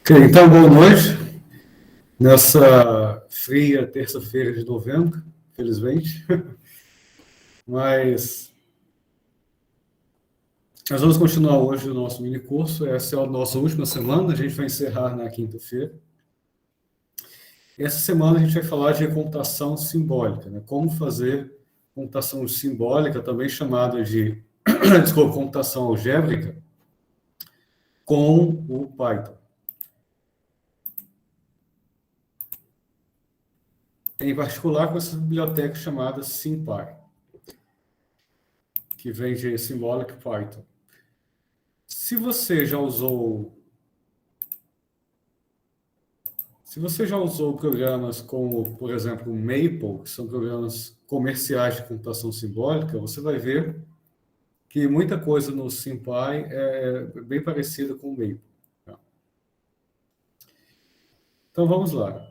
Ok, então, boa noite. Nessa fria terça-feira de novembro, felizmente. Mas nós vamos continuar hoje o nosso mini curso. Essa é a nossa última semana, a gente vai encerrar na quinta-feira. Essa semana a gente vai falar de computação simbólica, né? Como fazer computação simbólica, também chamada de desculpa, computação algébrica, com o Python. Em particular com essa biblioteca chamada SymPy, que vem de Symbolic Python. Se você já usou programas como, por exemplo, o Maple, que são programas comerciais de computação simbólica, você vai ver que muita coisa no SymPy é bem parecida com o Maple. Então, vamos lá.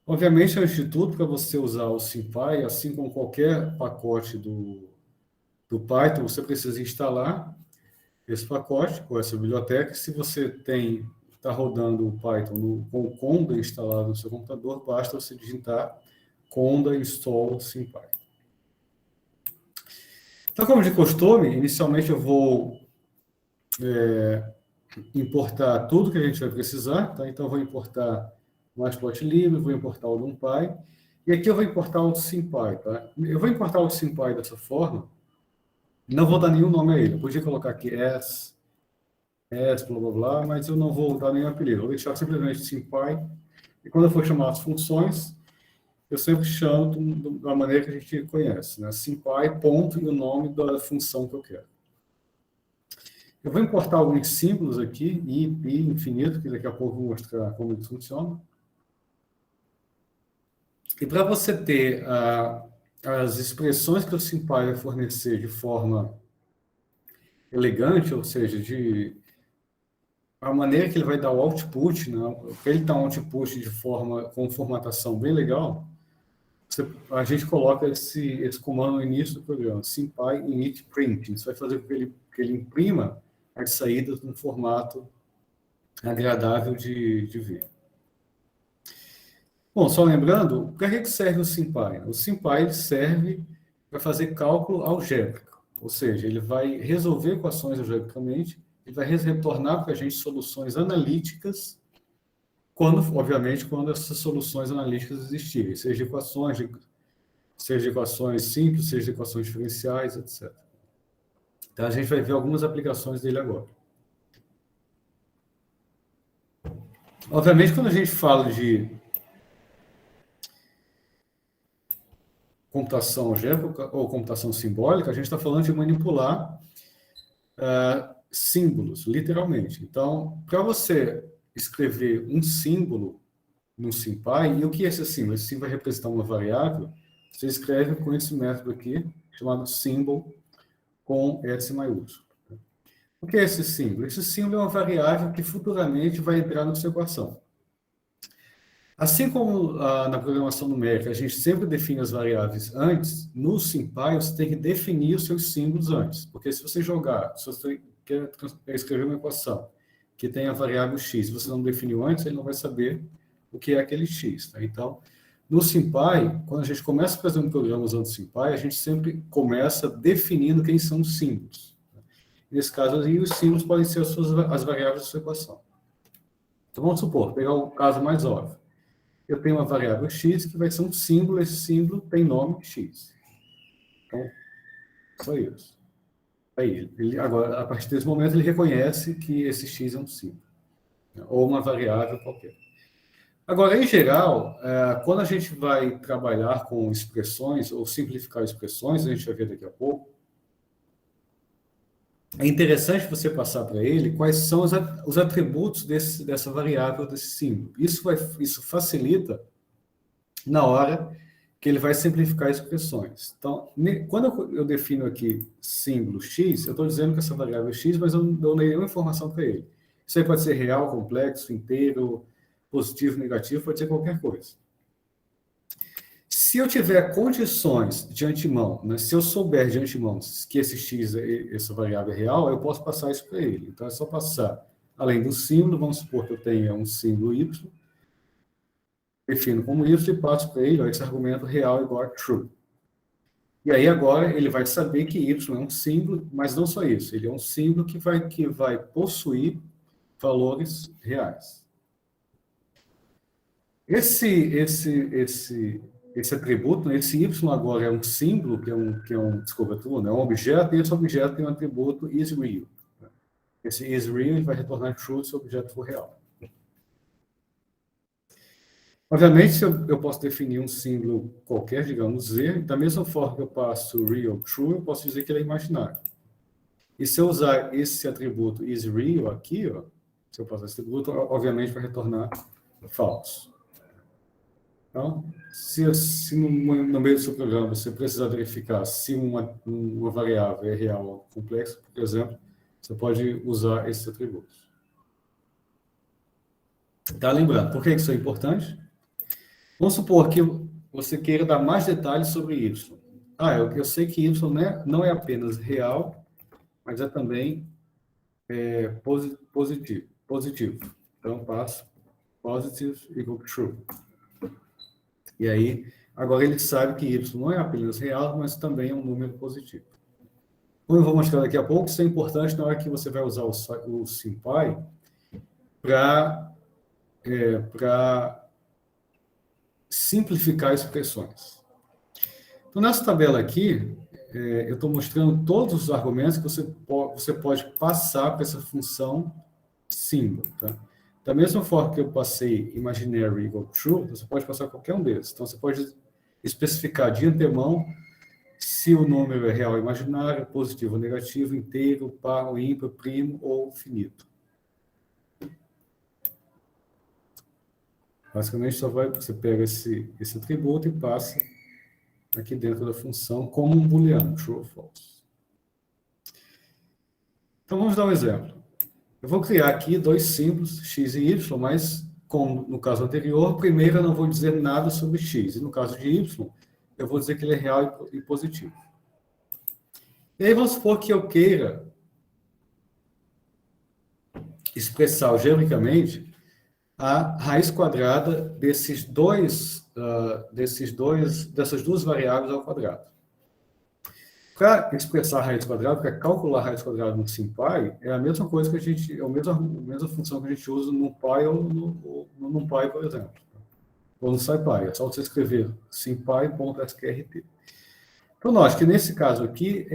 Obviamente, antes de tudo, para você usar o SymPy, assim como qualquer pacote do Python, você precisa instalar esse pacote com essa biblioteca. Se você está rodando o Python com o Conda instalado no seu computador, basta você digitar conda install SymPy. Então, como de costume, inicialmente eu vou importar tudo que a gente vai precisar. Tá? Então, eu vou importar o Matplotlib, vou importar o NumPy, e aqui eu vou importar o SymPy. Tá? Eu vou importar o SymPy dessa forma, não vou dar nenhum nome a ele. Eu podia colocar aqui S, blá, blá, blá, mas eu não vou dar nenhum apelido. Vou deixar simplesmente SymPy. E quando eu for chamar as funções, eu sempre chamo da maneira que a gente conhece, né? SymPy, ponto, e o nome da função que eu quero. Eu vou importar alguns símbolos aqui, i, pi, infinito, que daqui a pouco eu vou mostrar como isso funciona. E para você ter as expressões que o SymPy vai fornecer de forma elegante, ou seja, a maneira que ele vai dar o output, né? Para ele dar um output com formatação bem legal, a gente coloca esse comando no início do programa, SymPy init print. Isso vai fazer com que ele imprima as saídas num formato agradável de ver. Bom, só lembrando, para que serve o SymPy? O SymPy serve para fazer cálculo algébrico, ou seja, ele vai resolver equações algebricamente, ele vai retornar para a gente soluções analíticas, obviamente, quando essas soluções analíticas existirem, seja equações simples, seja equações diferenciais, etc. Então, a gente vai ver algumas aplicações dele agora. Obviamente, quando a gente fala de computação algébrica ou computação simbólica, a gente está falando de manipular símbolos, literalmente. Então, para você escrever um símbolo no SymPy, e o que é esse símbolo? Esse símbolo vai representar uma variável, você escreve com esse método aqui, chamado symbol, com S maiúsculo. O que é esse símbolo? Esse símbolo é uma variável que futuramente vai entrar na sua equação. Assim como na programação numérica a gente sempre define as variáveis antes, no SymPy você tem que definir os seus símbolos antes. Porque se você quer escrever uma equação que tem a variável x, se você não definiu antes, ele não vai saber o que é aquele x. Tá? Então, no SymPy, quando a gente começa a fazer um programa usando o SymPy, a gente sempre começa definindo quem são os símbolos. Nesse caso, aí, os símbolos podem ser as variáveis da sua equação. Então, vamos supor, pegar o caso mais óbvio. Eu tenho uma variável x que vai ser um símbolo, esse símbolo tem nome x. Então, só isso. Aí, agora, a partir desse momento, ele reconhece que esse x é um símbolo, né? Ou uma variável qualquer. Agora, em geral, quando a gente vai trabalhar com expressões ou simplificar expressões, a gente vai ver daqui a pouco, é interessante você passar para ele quais são os atributos dessa variável, desse símbolo. Isso facilita na hora que ele vai simplificar expressões. Então, quando eu defino aqui símbolo x, eu estou dizendo que essa variável é x, mas eu não dou nenhuma informação para ele. Isso aí pode ser real, complexo, inteiro, positivo, negativo, pode ser qualquer coisa. Se eu tiver condições de antemão, né, se eu souber de antemão que esse x, essa variável é real, eu posso passar isso para ele. Então, é só passar além do símbolo, vamos supor que eu tenha um símbolo y, defino como y e passo para ele, ó, esse argumento real igual a true. E aí agora ele vai saber que y é um símbolo, mas não só isso, ele é um símbolo que vai possuir valores reais. Esse atributo, né, esse y agora é um símbolo, que é um desculpa, é um objeto, e esse objeto tem um atributo isReal. Esse isReal vai retornar true se o objeto for real. Obviamente, eu posso definir um símbolo qualquer, digamos z, da mesma forma que eu passo real true, eu posso dizer que ele é imaginário. E se eu usar esse atributo isReal aqui, ó, se eu passar esse atributo, obviamente vai retornar false. Então, se no meio do seu programa você precisar verificar se uma variável é real ou complexa, por exemplo, você pode usar esses atributos. Tá lembrando, por que isso é importante? Vamos supor que você queira dar mais detalhes sobre y. Eu sei que y não é apenas real, mas é também positivo. Então, passo positive equal true. E aí, agora ele sabe que y não é apenas real, mas também é um número positivo. Como eu vou mostrar daqui a pouco, isso é importante na hora que você vai usar o SymPy para simplificar expressões. Então, nessa tabela aqui, eu estou mostrando todos os argumentos que você pode passar para essa função symbol. Tá? Da mesma forma que eu passei imaginary igual true, você pode passar qualquer um desses. Então, você pode especificar de antemão se o número é real ou imaginário, positivo ou negativo, inteiro, par ou ímpar, primo ou finito. Basicamente, você pega esse atributo e passa aqui dentro da função como um booleano, true ou false. Então, vamos dar um exemplo. Eu vou criar aqui dois símbolos, x e y, mas, como no caso anterior, primeiro eu não vou dizer nada sobre x, e no caso de y, eu vou dizer que ele é real e positivo. E aí, vamos supor que eu queira expressar algebricamente a raiz quadrada dessas duas variáveis ao quadrado. Para expressar a raiz quadrada, para calcular a raiz quadrada no SymPy, é a mesma coisa que é a mesma função que a gente usa no NumPy ou no NumPy, por exemplo. Ou no SciPy. É só você escrever sympy.sqrt. Então, nós que nesse caso aqui,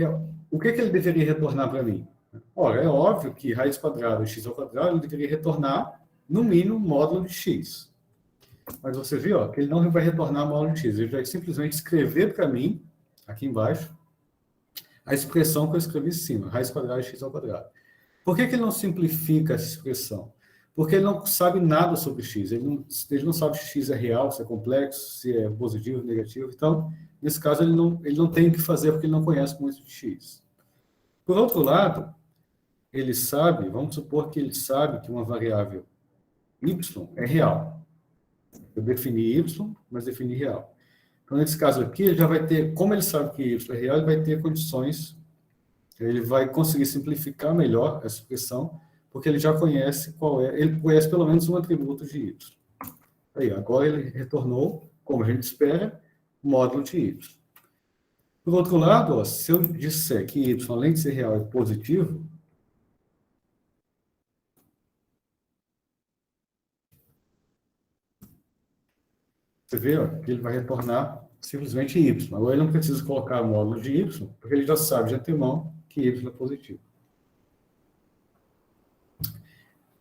o que ele deveria retornar para mim? Ora, é óbvio que raiz quadrada de x ao quadrado ele deveria retornar, no mínimo, módulo de x. Mas você viu que ele não vai retornar módulo de x. Ele vai simplesmente escrever para mim, aqui embaixo, a expressão que eu escrevi em cima, raiz quadrada de x ao quadrado. Por que ele não simplifica essa expressão? Porque ele não sabe nada sobre x. Ele não sabe se x é real, se é complexo, se é positivo, negativo. Então, nesse caso, ele não tem o que fazer porque ele não conhece muito de x. Por outro lado, ele sabe, vamos supor que ele sabe que uma variável y é real. Eu defini y, mas defini real. Então, nesse caso aqui, ele já vai ter, como ele sabe que y é real, ele vai ter condições, ele vai conseguir simplificar melhor essa expressão, porque ele já conhece ele conhece pelo menos um atributo de y. Aí, agora ele retornou, como a gente espera, módulo de y. Por outro lado, se eu disser que y, além de ser real, é positivo, você vê que ele vai retornar simplesmente y. Agora ele não precisa colocar módulo de y, porque ele já sabe de antemão que y é positivo.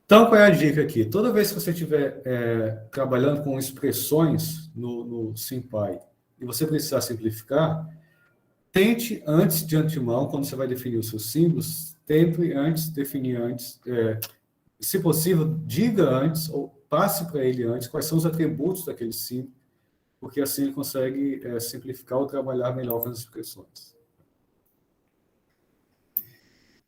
Então, qual é a dica aqui? Toda vez que você estiver trabalhando com expressões no SymPy e você precisar simplificar, tente antes de antemão, quando você vai definir os seus símbolos, tente antes definir antes, se possível, diga antes ou passe para ele antes quais são os atributos daquele símbolo, porque assim ele consegue simplificar ou trabalhar melhor com as expressões.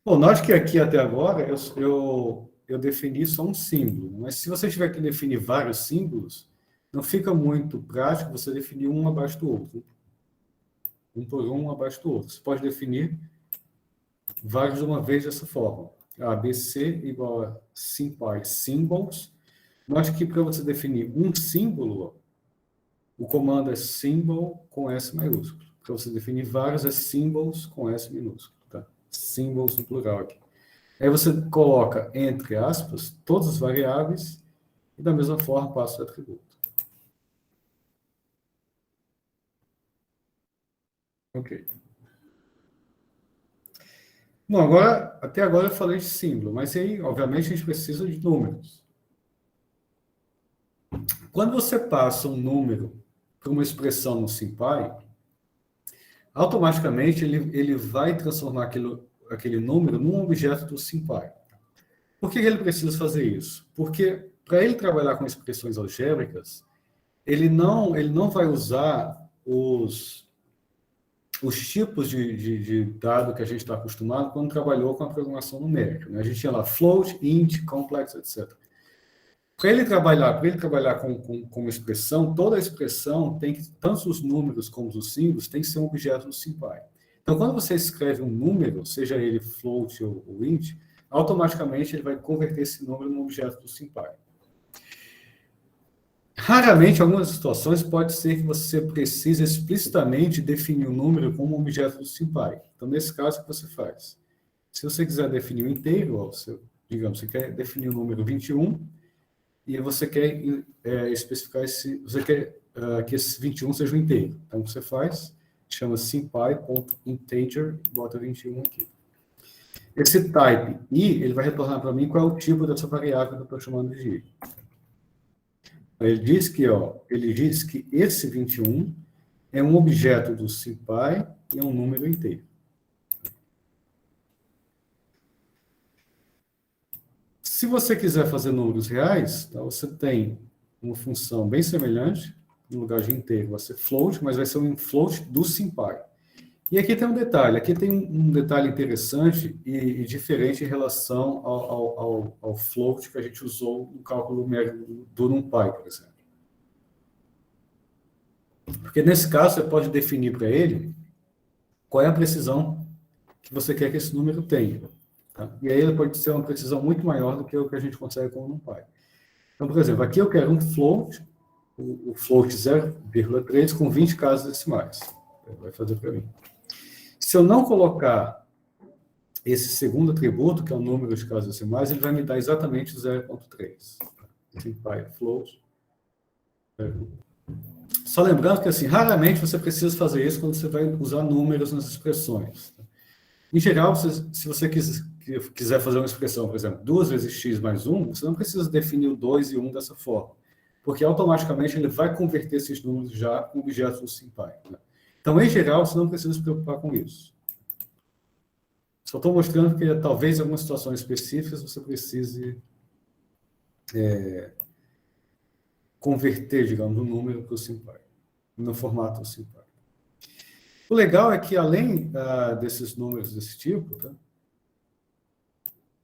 Bom, note que aqui até agora eu defini só um símbolo, mas se você tiver que definir vários símbolos, não fica muito prático você definir um abaixo do outro. Um por um abaixo do outro. Você pode definir vários de uma vez dessa forma. ABC igual a SymPy symbols. Note que para você definir um símbolo, o comando é symbol com S maiúsculo. Para você definir vários, é symbols com S minúsculo. Tá? Symbols no plural aqui. Aí você coloca, entre aspas, todas as variáveis e, da mesma forma, passa o atributo. Ok. Bom, até agora eu falei de símbolo, mas aí, obviamente, a gente precisa de números. Quando você passa um número para uma expressão no SymPy, automaticamente ele vai transformar aquele número num objeto do SymPy. Por que ele precisa fazer isso? Porque, para ele trabalhar com expressões algébricas, ele não vai usar os tipos de dado que a gente está acostumado quando trabalhou com a programação numérica. Né? A gente tinha lá float, int, complex, etc. Para ele trabalhar com uma expressão, toda a expressão tem que, tanto os números como os símbolos, tem que ser um objeto do SymPy. Então, quando você escreve um número, seja ele float ou int, automaticamente ele vai converter esse número num objeto do SymPy. Raramente, em algumas situações, pode ser que você precise explicitamente definir o número como um objeto do SymPy. Então, nesse caso, o que você faz? Se você quiser definir um inteiro, digamos, você quer definir o número 21, e você quer especificar você quer que esse 21 seja um inteiro. Então, o que você faz? Chama sympy.integer, bota 21 aqui. Esse type i, ele vai retornar para mim qual é o tipo dessa variável que eu estou chamando de i. Ele diz que esse 21 é um objeto do SymPy e é um número inteiro. Se você quiser fazer números reais, então você tem uma função bem semelhante, no lugar de inteiro vai ser float, mas vai ser um float do SymPy. E aqui tem um detalhe, um detalhe interessante e diferente em relação ao float que a gente usou no cálculo numérico do NumPy, por exemplo. Porque nesse caso você pode definir para ele qual é a precisão que você quer que esse número tenha. Tá? E aí ele pode ser uma precisão muito maior do que o que a gente consegue com o NumPy. Então, por exemplo, aqui eu quero um float, o float 0,3 com 20 casas decimais. Ele vai fazer para mim. Se eu não colocar esse segundo atributo, que é o número de casas decimais, ele vai me dar exatamente 0,3. SymPy float. Só lembrando que, assim, raramente você precisa fazer isso quando você vai usar números nas expressões. Em geral, se você quiser fazer uma expressão, por exemplo, 2 vezes x mais 1, você não precisa definir o 2 e 1 dessa forma, porque automaticamente ele vai converter esses números já com objetos do SymPy. Né? Então, em geral, você não precisa se preocupar com isso. Só estou mostrando que talvez em algumas situações específicas você precise converter, digamos, um número para o SymPy, no formato do SymPy. O legal é que, além desses números desse tipo, tá?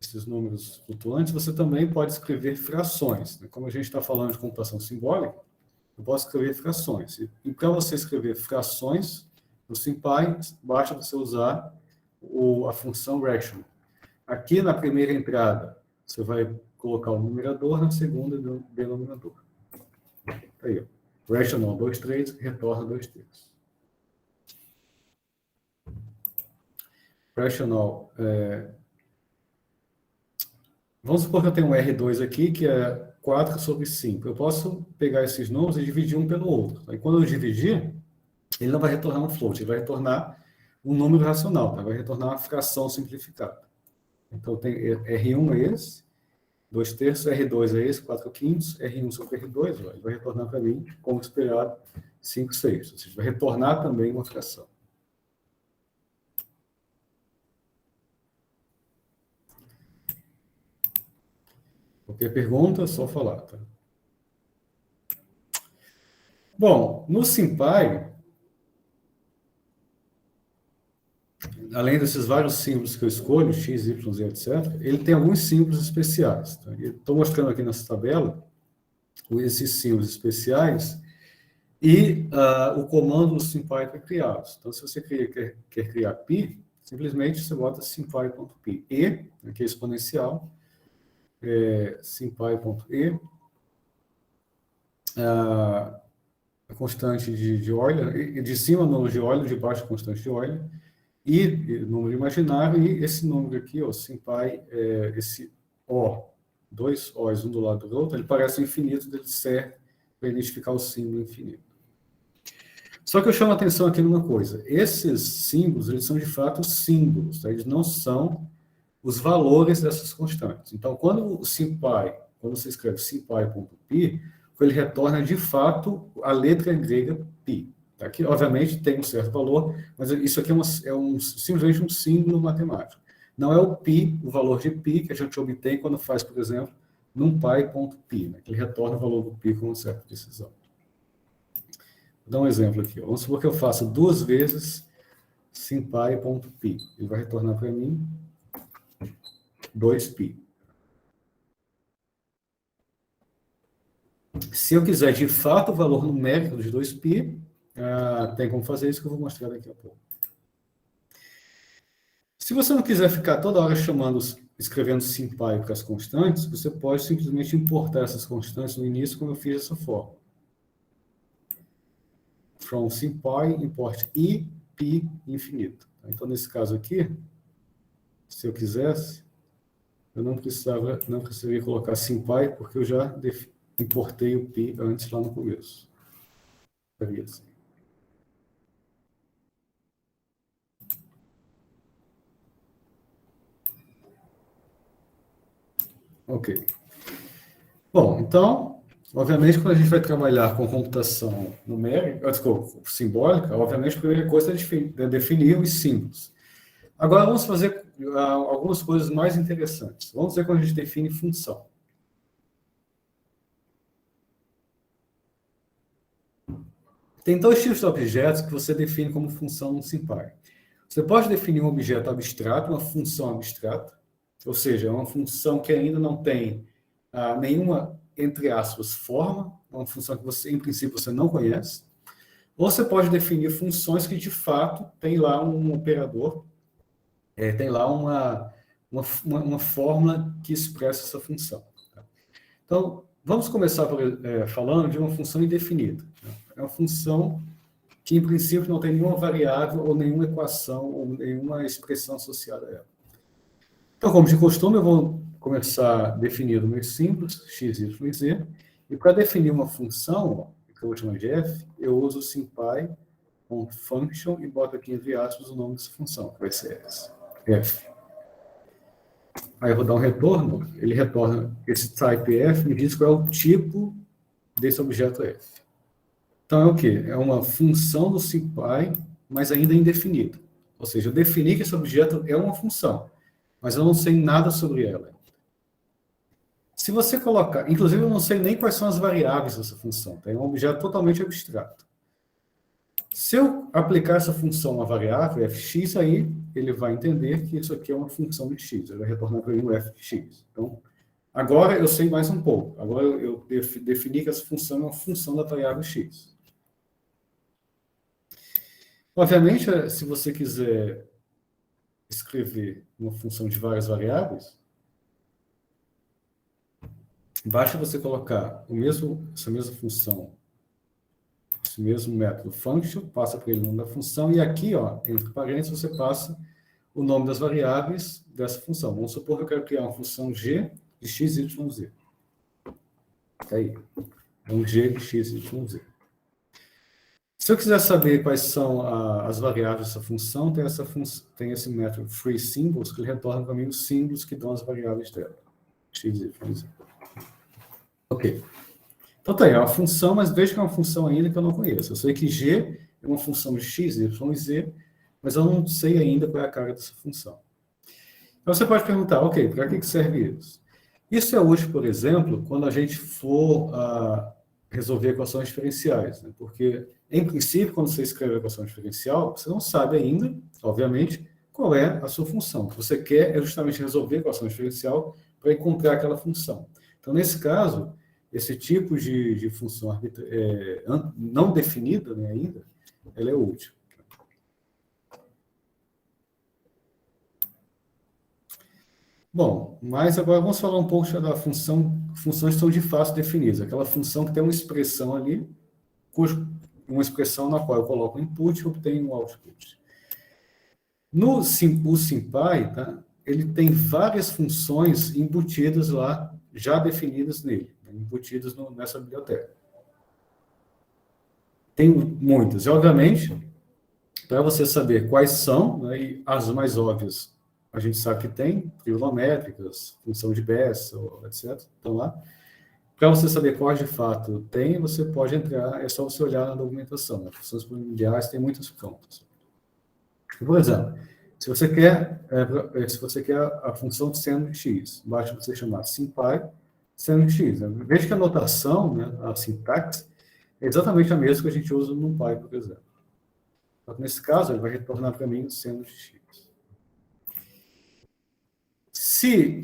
Esses números flutuantes, você também pode escrever frações. Né? Como a gente está falando de computação simbólica, eu posso escrever frações. E para você escrever frações no SymPy, basta você usar a função ration. Aqui na primeira entrada, você vai colocar o numerador, na segunda, o denominador. Aí, ó. Rational 2,3, retorna 2/3. Rational, vamos supor que eu tenho um R2 aqui, que é 4 sobre 5. Eu posso pegar esses números e dividir um pelo outro. Aí, quando eu dividir, ele não vai retornar um float, ele vai retornar um número racional, tá? Vai retornar uma fração simplificada. Então, tem R1 é esse, 2/3, R2 é esse, 4/5, R1 sobre R2, ó, ele vai retornar para mim, como esperado, 5/6. Ou seja, vai retornar também uma fração. Qualquer pergunta, é só falar, tá? Bom, no SymPy, além desses vários símbolos que eu escolho, x, y, z, etc., ele tem alguns símbolos especiais. Tá? Estou mostrando aqui nessa tabela esses símbolos especiais e o comando do SymPy para criá-los. Então, se você quer criar pi, Simplesmente você bota simpy.p. E, aqui é exponencial, simpy.e, a constante de Euler, de cima o número de Euler, de baixo a constante de Euler, e número imaginário, e esse número aqui, ó, simpy, esse O, dois O's um do lado do outro, ele parece infinito, ele serve para identificar o símbolo infinito. Só que eu chamo a atenção aqui numa coisa, esses símbolos, eles são de fato símbolos, tá? Eles não são os valores dessas constantes. Então, quando você escreve simpy.pi, ele retorna de fato a letra grega pi. Tá? Que, obviamente, tem um certo valor, mas isso aqui simplesmente um símbolo matemático. Não é o pi, o valor de pi, que a gente obtém quando faz, por exemplo, numpy.pi, né? Ele retorna o valor do pi com uma certa precisão. Vou dar um exemplo aqui. Vamos supor que eu faça 2 vezes simpy.pi. Ele vai retornar para mim 2π. Se eu quiser, de fato, o valor numérico de 2π, tem como fazer isso que eu vou mostrar daqui a pouco. Se você não quiser ficar toda hora escrevendo simpy para as constantes, você pode simplesmente importar essas constantes no início, como eu fiz dessa forma. From simpy, import i, pi, infinito. Então, nesse caso aqui, se eu quisesse, eu não precisaria colocar simpy, porque eu já importei o pi antes lá no começo. Seria assim. Ok. Bom, então, obviamente, quando a gente vai trabalhar com computação numérica, simbólica, obviamente, a primeira coisa é definir os símbolos. Agora, vamos fazer algumas coisas mais interessantes. Vamos ver quando a gente define função. Tem 2 tipos de objetos que você define como função no simpy. Você pode definir um objeto abstrato, uma função abstrata, ou seja, uma função que ainda não tem nenhuma, entre aspas, forma, uma função que você, em princípio, você não conhece. Ou você pode definir funções que, de fato, tem lá um operador, tem lá uma fórmula que expressa essa função. Então, vamos começar falando de uma função indefinida. É uma função que, em princípio, não tem nenhuma variável ou nenhuma equação ou nenhuma expressão associada a ela. Então, como de costume, eu vou começar definindo meus símbolos, x, y e z, e para definir uma função, que eu vou chamar de f, eu uso simpy.function e boto aqui entre aspas o nome dessa função, que vai ser f. Aí eu vou dar um retorno, ele retorna esse type f, me diz qual é o tipo desse objeto f. Então é o quê? É uma função do simpy, mas ainda indefinida. Ou seja, eu defini que esse objeto é uma função, mas eu não sei nada sobre ela. Se você colocar... Inclusive, eu não sei nem quais são as variáveis dessa função. Tá? É um objeto totalmente abstrato. Se eu aplicar essa função a variável, fx, aí ele vai entender que isso aqui é uma função de x. Ele vai retornar para mim o f de x. Então, agora eu sei mais um pouco. Agora eu defini que essa função é uma função da variável x. Obviamente, se você quiser escrever uma função de várias variáveis, basta você colocar essa mesma função, esse mesmo método function, passa para ele o nome da função, e aqui, ó, entre parênteses, você passa o nome das variáveis dessa função. Vamos supor que eu quero criar uma função g de x, y, z. Aí, é um g de x, y, z. Se eu quiser saber quais são as variáveis dessa função, tem esse método freeSymbols, que ele retorna para mim os símbolos que dão as variáveis dela. X, Y, Z. Ok. Então tá aí, é uma função, mas veja que é uma função ainda que eu não conheço. Eu sei que G é uma função de X, Y e Z, mas eu não sei ainda qual é a carga dessa função. Então você pode perguntar, ok, para que serve isso? Isso é útil, por exemplo, quando a gente for resolver equações diferenciais, né? Porque, em princípio, quando você escreve a equação diferencial, você não sabe ainda, obviamente, qual é a sua função. O que você quer é justamente resolver a equação diferencial para encontrar aquela função. Então, nesse caso, esse tipo de função não definida, né, ainda, ela é útil. Bom, mas agora vamos falar um pouco da função, funções que são de fácil definidas, aquela função que tem uma expressão ali, uma expressão na qual eu coloco o input e obtenho o output. O SymPy, tá? Ele tem várias funções embutidas lá, já definidas nele, embutidas nessa biblioteca. Tem muitas. E, obviamente, para você saber quais são, né, e as mais óbvias, a gente sabe que tem, trigonométricas, função de Bessel, etc. Estão lá. Para você saber quais de fato tem, você pode entrar, é só você olhar na documentação. Né? Funções polinomiais tem muitas prontas. Por exemplo, se você quer a função de seno de x, basta você chamar SymPy seno de x. Né? Veja que a notação, né, a sintaxe, é exatamente a mesma que a gente usa no NumPy, por exemplo. Então, nesse caso, ele vai retornar para mim o seno de x. Se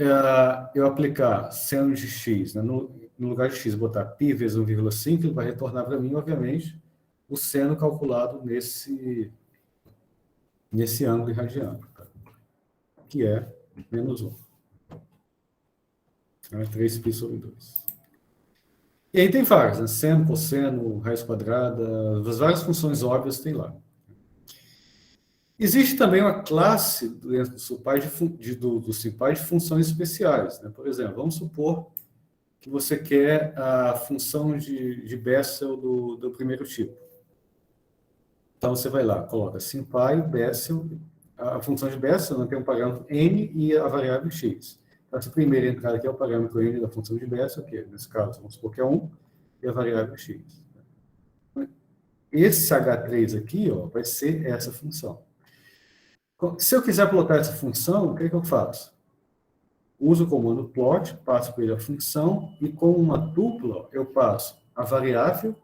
eu aplicar seno de x, né, no lugar de x, botar π vezes 1,5, ele vai retornar para mim, obviamente, o seno calculado nesse ângulo irradiano, tá? Que é menos 1. Então, é 3π sobre 2. E aí tem várias, né? Seno, cosseno, raiz quadrada, as várias funções óbvias tem lá. Existe também uma classe dentro do SymPy de funções especiais. Né? Por exemplo, vamos supor que você quer a função de Bessel do primeiro tipo. Então, você vai lá, coloca SymPy, Bessel, a função de Bessel, né, tem um parâmetro n e a variável x. Então, essa primeira entrada aqui é o parâmetro n da função de Bessel, que nesse caso, vamos supor que é 1, e a variável x. Esse H3 aqui, ó, vai ser essa função. Se eu quiser plotar essa função, o que eu faço? Uso o comando plot, passo para ele a função, e com uma tupla eu passo a variável,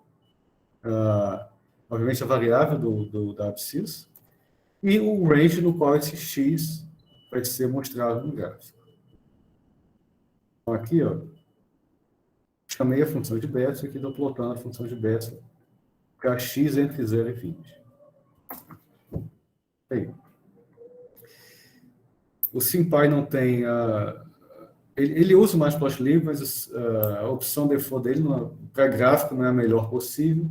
obviamente a variável da abscissa, e o range no qual esse x vai ser mostrado no gráfico. Então aqui, ó, chamei a função de Bessel e aqui estou plotando a função de Bessel para x entre 0 e 20. Aí. O SymPy não tem... ele usa o Matplotlib, mas a opção default dele para gráfico não é a melhor possível.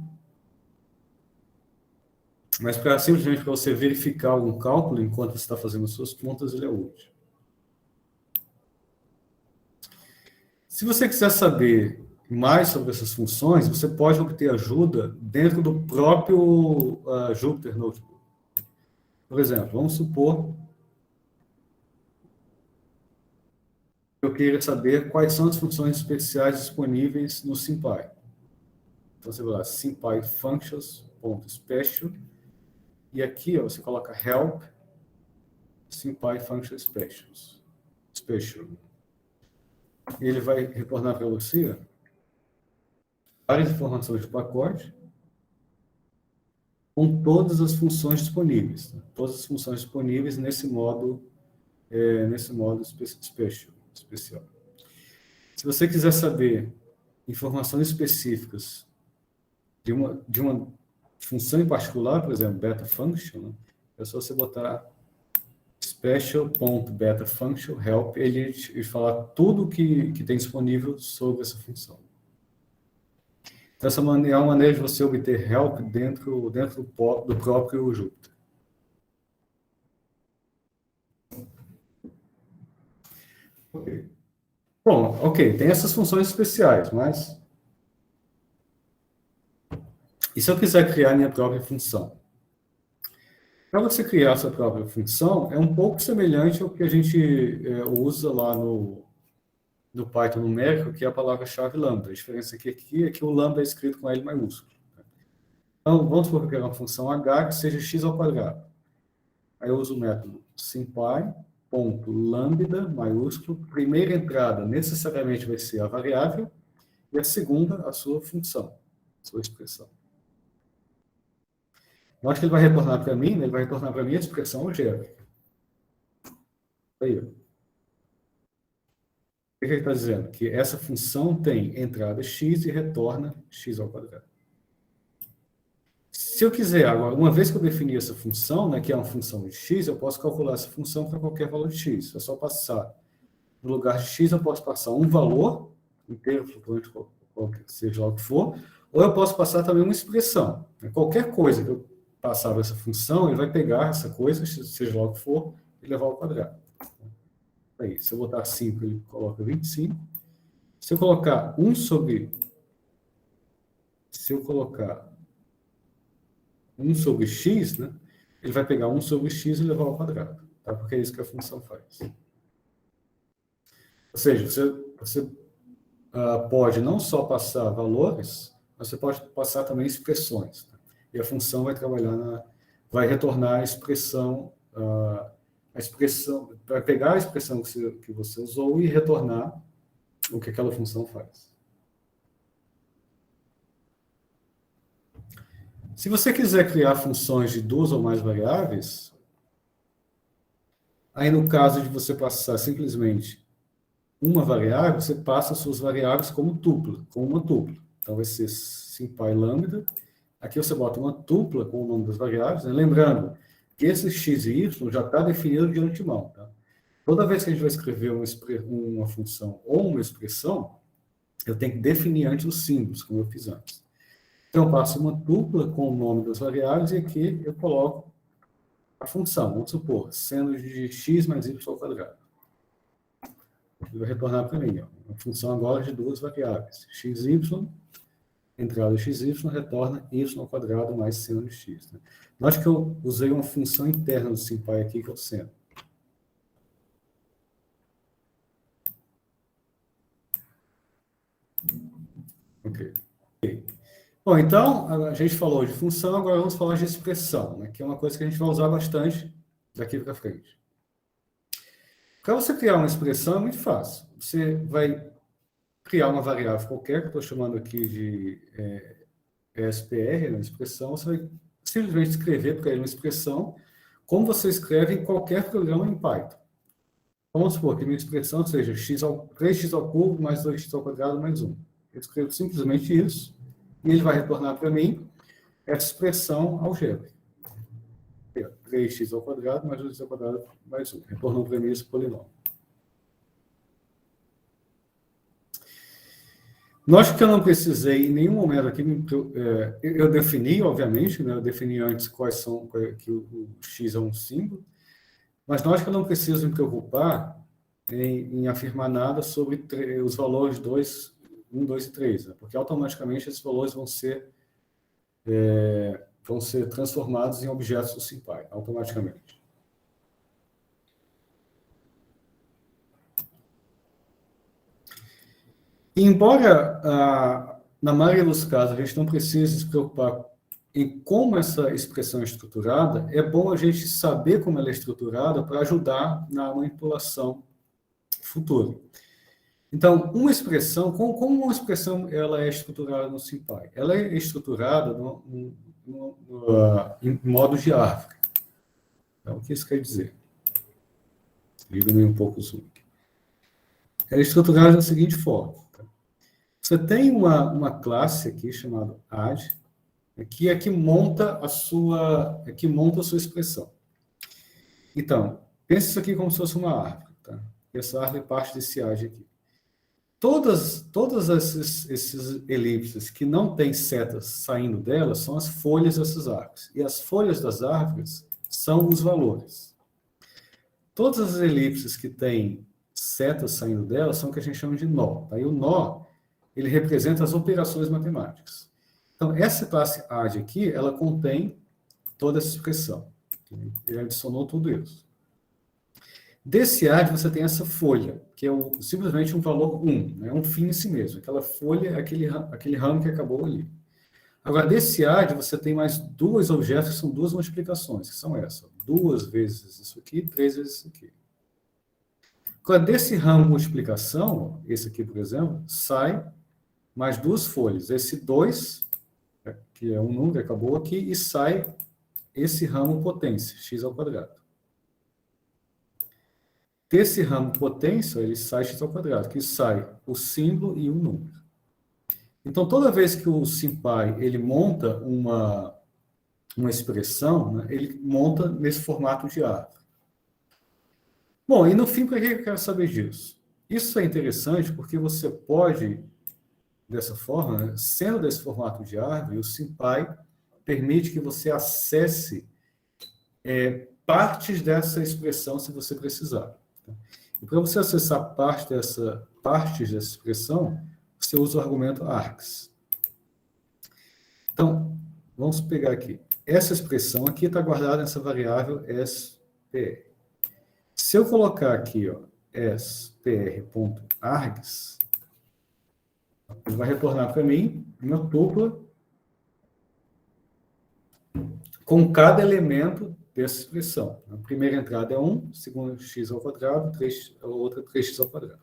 Mas simplesmente para você verificar algum cálculo enquanto você está fazendo suas contas, ele é útil. Se você quiser saber mais sobre essas funções, você pode obter ajuda dentro do próprio Jupyter Notebook. Por exemplo, vamos supor que eu queira saber quais são as funções especiais disponíveis no SymPy. Então, você vai lá, SymPy functions.special, e aqui ó, você coloca help SymPy function special. E ele vai retornar para você várias informações do pacote com todas as funções disponíveis. Né? Todas as funções disponíveis nesse modo especial. Se você quiser saber informações específicas de uma função em particular, por exemplo, beta function, né? É só você botar special.betafunction help, ele falar tudo que tem disponível sobre essa função. Então, essa é uma maneira de você obter help dentro do próprio Jupyter. Okay. Bom, ok, tem essas funções especiais, mas... E se eu quiser criar minha própria função? Para você criar a sua própria função, é um pouco semelhante ao que a gente usa lá no Python numérico, que é a palavra-chave lambda. A diferença aqui é que o lambda é escrito com L maiúsculo. Então, vamos supor que eu quero uma função h que seja x ao quadrado. Aí eu uso o método SymPy.lambda maiúsculo. Primeira entrada necessariamente vai ser a variável e a segunda a sua função, a sua expressão. Eu acho que ele vai retornar para mim, ele vai retornar para mim a expressão algébrica. Aí, ó. O que ele está dizendo? Que essa função tem entrada x e retorna x ao quadrado. Se eu quiser, agora, uma vez que eu defini essa função, né, que é uma função de x, eu posso calcular essa função para qualquer valor de x. É só passar no lugar de x eu posso passar um valor inteiro, flutuante, seja lá o que for, ou eu posso passar também uma expressão. Qualquer coisa que eu passar dessa função, ele vai pegar essa coisa, seja lá o que for, e levar ao quadrado. Aí, se eu botar 5, ele coloca 25. Se eu colocar 1 sobre... Se eu colocar 1 sobre x, né, ele vai pegar 1 sobre x e levar ao quadrado. Tá? Porque é isso que a função faz. Ou seja, você pode não só passar valores, mas você pode passar também expressões. Tá? E a função vai trabalhar vai retornar a expressão, vai pegar a expressão que você usou e retornar o que aquela função faz. Se você quiser criar funções de 2 ou mais variáveis, aí no caso de você passar simplesmente uma variável, você passa as suas variáveis como uma tupla. Então vai ser simpy lambda. Aqui você bota uma tupla com o nome das variáveis, né? Lembrando que esse x e y já está definido de antemão. Tá? Toda vez que a gente vai escrever uma função ou uma expressão, eu tenho que definir antes os símbolos, como eu fiz antes. Então, eu passo uma tupla com o nome das variáveis e aqui eu coloco a função, vamos supor, sendo de x mais y ao quadrado. Ele vai retornar para mim, ó, uma função agora de 2 variáveis. xy, entrada xy, retorna y ao quadrado mais seno de x. Né? Note que eu usei uma função interna do SymPy aqui, que é o seno. Ok. Bom, então, a gente falou de função, agora vamos falar de expressão, né, que é uma coisa que a gente vai usar bastante daqui para frente. Para você criar uma expressão é muito fácil. Você vai criar uma variável qualquer, que eu estou chamando aqui de SPR, né, expressão, você vai simplesmente escrever para ele uma expressão, como você escreve em qualquer programa em Python. Vamos supor que minha expressão seja 3x ao cubo mais 2x ao quadrado mais 1. Eu escrevo simplesmente isso, e ele vai retornar para mim essa expressão algébrica. 3x ao quadrado mais 2x ao quadrado mais 1. Retornou para mim esse polinômio. Note que eu não precisei em nenhum momento aqui, eu defini, obviamente, né, eu defini antes que o x é um símbolo, mas note que eu não preciso me preocupar em afirmar nada sobre os valores 1, 2 e 3, né, porque automaticamente esses valores vão ser transformados em objetos do SymPy, automaticamente. Embora, na maioria dos casos, a gente não precise se preocupar em como essa expressão é estruturada, é bom a gente saber como ela é estruturada para ajudar na manipulação futura. Então, uma expressão, como uma expressão ela é estruturada no SymPy? Ela é estruturada em modo de árvore. Então, o que isso quer dizer? Diminui um pouco o zoom. Ela é estruturada da seguinte forma. Tá? Você tem uma classe aqui chamada add, que é que monta a sua expressão. Então, pense isso aqui como se fosse uma árvore. Tá? Essa árvore parte desse add aqui. Todas esses elipses que não têm setas saindo delas são as folhas dessas árvores. E as folhas das árvores são os valores. Todas as elipses que têm setas saindo delas são o que a gente chama de nó. Aí o nó, ele representa as operações matemáticas. Então, essa classe add aqui, ela contém toda essa expressão. Ele adicionou tudo isso. Desse add, você tem essa folha, que é simplesmente um valor 1, né? Um fim em si mesmo. Aquela folha é aquele ramo que acabou ali. Agora, desse add, você tem mais 2 objetos, que são 2 multiplicações, que são essas. 2 vezes isso aqui, 3 vezes isso aqui. Agora, desse ramo multiplicação, esse aqui, por exemplo, sai mais 2 folhas. Esse 2, que é um número, acabou aqui, e sai esse ramo potência, x ao quadrado. Desse ramo potência, ele sai x ao quadrado, que sai o símbolo e o número. Então, toda vez que o SymPy ele monta uma expressão, né, ele monta nesse formato de árvore. Bom, e no fim, para que eu quero saber disso? Isso é interessante porque você pode, dessa forma, né, sendo desse formato de árvore, o SymPy permite que você acesse partes dessa expressão se você precisar. Tá? E para você acessar partes dessa expressão, você usa o argumento args. Então, vamos pegar aqui. Essa expressão aqui está guardada nessa variável spr. Se eu colocar aqui, ó, spr.args, ele vai retornar para mim uma tupla com cada elemento dessa expressão. A primeira entrada é 1, a segunda x ao quadrado, a outra 3x ao quadrado.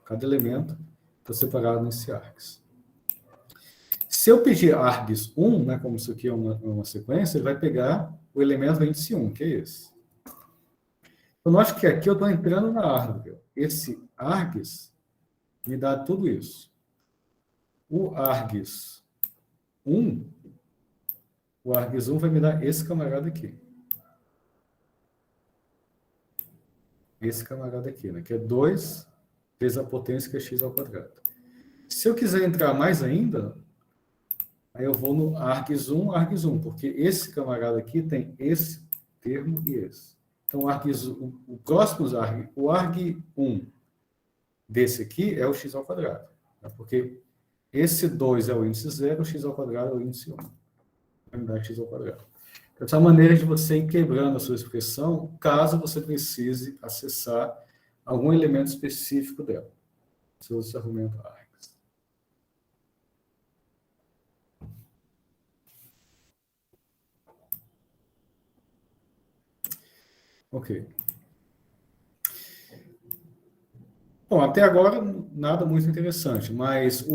Cada elemento está separado nesse args. Se eu pedir args 1, né, como isso aqui é uma sequência, ele vai pegar o elemento índice 1, que é esse. Então, note que aqui eu estou entrando na árvore. Esse args me dá tudo isso. O args 1 vai me dar esse camarada aqui. Esse camarada aqui, né? Que é 2 vezes a potência que é x ao quadrado. Se eu quiser entrar mais ainda, aí eu vou no args 1, porque esse camarada aqui tem esse termo e esse. Então, o próximo arg, o arg 1 desse aqui é o x ao quadrado. Tá? Porque esse 2 é o índice 0, o x ao quadrado é o índice 1. Vai me dar x ao quadrado. Então, essa é a maneira de você ir quebrando a sua expressão, caso você precise acessar algum elemento específico dela. Você usa esse argumento args. Ok. Bom, até agora nada muito interessante, mas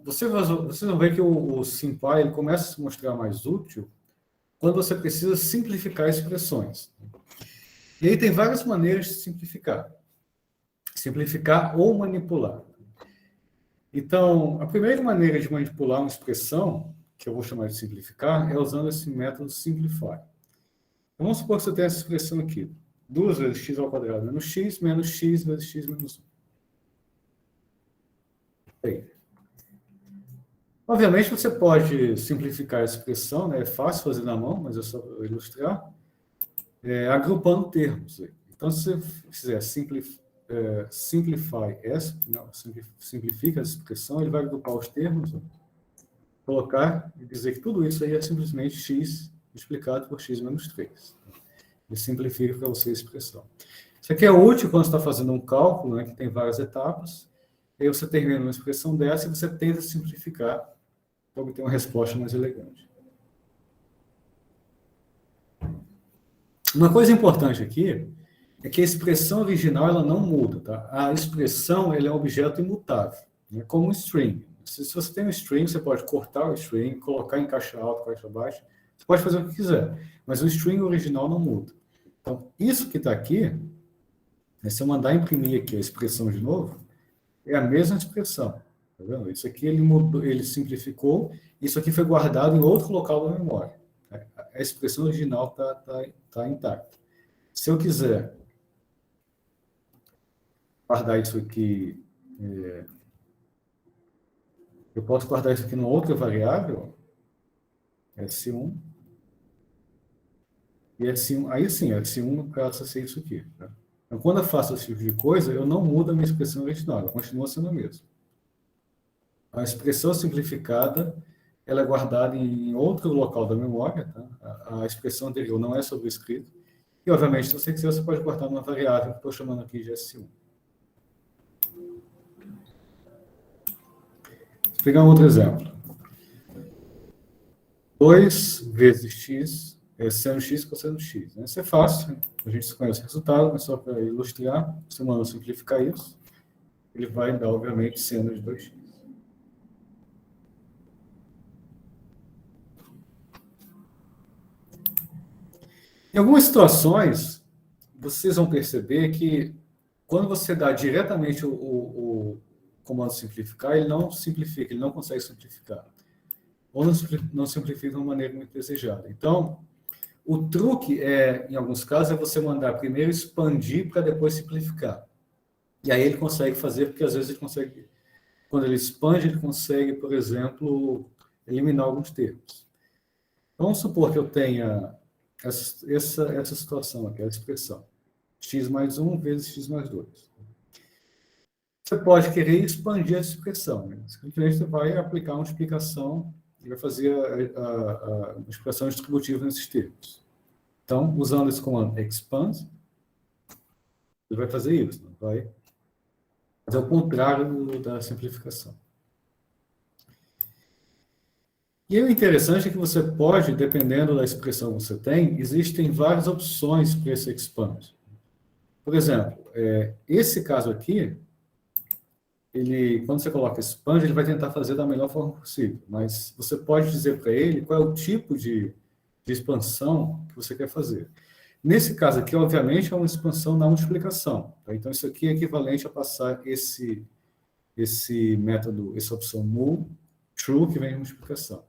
vocês vão ver que o SymPy ele começa a se mostrar mais útil quando você precisa simplificar expressões. E aí tem várias maneiras de simplificar. Simplificar ou manipular. Então, a primeira maneira de manipular uma expressão, que eu vou chamar de simplificar, é usando esse método simplify. Então, vamos supor que você tem essa expressão aqui. 2 vezes x ao quadrado menos x vezes x menos 1. Bem, obviamente, você pode simplificar a expressão, né? É fácil fazer na mão, mas é só ilustrar, agrupando termos. Então, se você fizer simplify simplifica a expressão, ele vai agrupar os termos, colocar e dizer que tudo isso aí é simplesmente x multiplicado por x menos 3. Ele simplifica para você a expressão. Isso aqui é útil quando você está fazendo um cálculo, né, que tem várias etapas. Aí você termina uma expressão dessa e você tenta simplificar para obter uma resposta mais elegante. Uma coisa importante aqui é que a expressão original ela não muda. Tá? A expressão ela é um objeto imutável, né? Como um string. Se você tem um string, você pode cortar o string, colocar em caixa alta, caixa baixa, você pode fazer o que quiser, mas o string original não muda. Então, isso que está aqui, né, se eu mandar imprimir aqui a expressão de novo, é a mesma expressão. Tá vendo? Isso aqui ele mudou, ele simplificou, isso aqui foi guardado em outro local da memória. A expressão original tá intacta. Se eu quiser guardar isso aqui, eu posso guardar isso aqui numa outra variável, S1, e S1, aí sim, S1 passa a ser isso aqui. Tá? Então, quando eu faço esse tipo de coisa, eu não mudo a minha expressão original, ela continua sendo a mesma. A expressão simplificada, ela é guardada em outro local da memória, tá? A expressão anterior não é sobrescrita, e, obviamente, se você quiser, você pode guardar uma variável que estou chamando aqui de S1. Vou pegar um outro exemplo. 2 vezes x é seno x cosseno x. Isso é fácil, a gente conhece o resultado, mas só para ilustrar, se eu simplificar isso, ele vai dar, obviamente, seno de 2x. Em algumas situações, vocês vão perceber que quando você dá diretamente o comando simplificar, ele não simplifica, ele não consegue simplificar. Ou não simplifica de uma maneira muito desejada. Então, o truque, em alguns casos, é você mandar primeiro expandir para depois simplificar. E aí ele consegue fazer, porque às vezes ele consegue, quando ele expande, ele consegue, por exemplo, eliminar alguns termos. Vamos supor que eu tenha essa situação aqui, a expressão x mais 1 vezes x mais 2. Você pode querer expandir essa expressão. Né? Simplesmente você vai aplicar uma multiplicação e vai fazer a expressão distributiva nesses termos. Então, usando esse comando expand, ele vai fazer isso. Né? Vai fazer o contrário da simplificação. E o interessante é que você pode, dependendo da expressão que você tem, existem várias opções para esse expand. Por exemplo, esse caso aqui, quando você coloca expand, ele vai tentar fazer da melhor forma possível. Mas você pode dizer para ele qual é o tipo de expansão que você quer fazer. Nesse caso aqui, obviamente, é uma expansão na multiplicação. Tá? Então, isso aqui é equivalente a passar esse método, essa opção mul, true, que vem em multiplicação.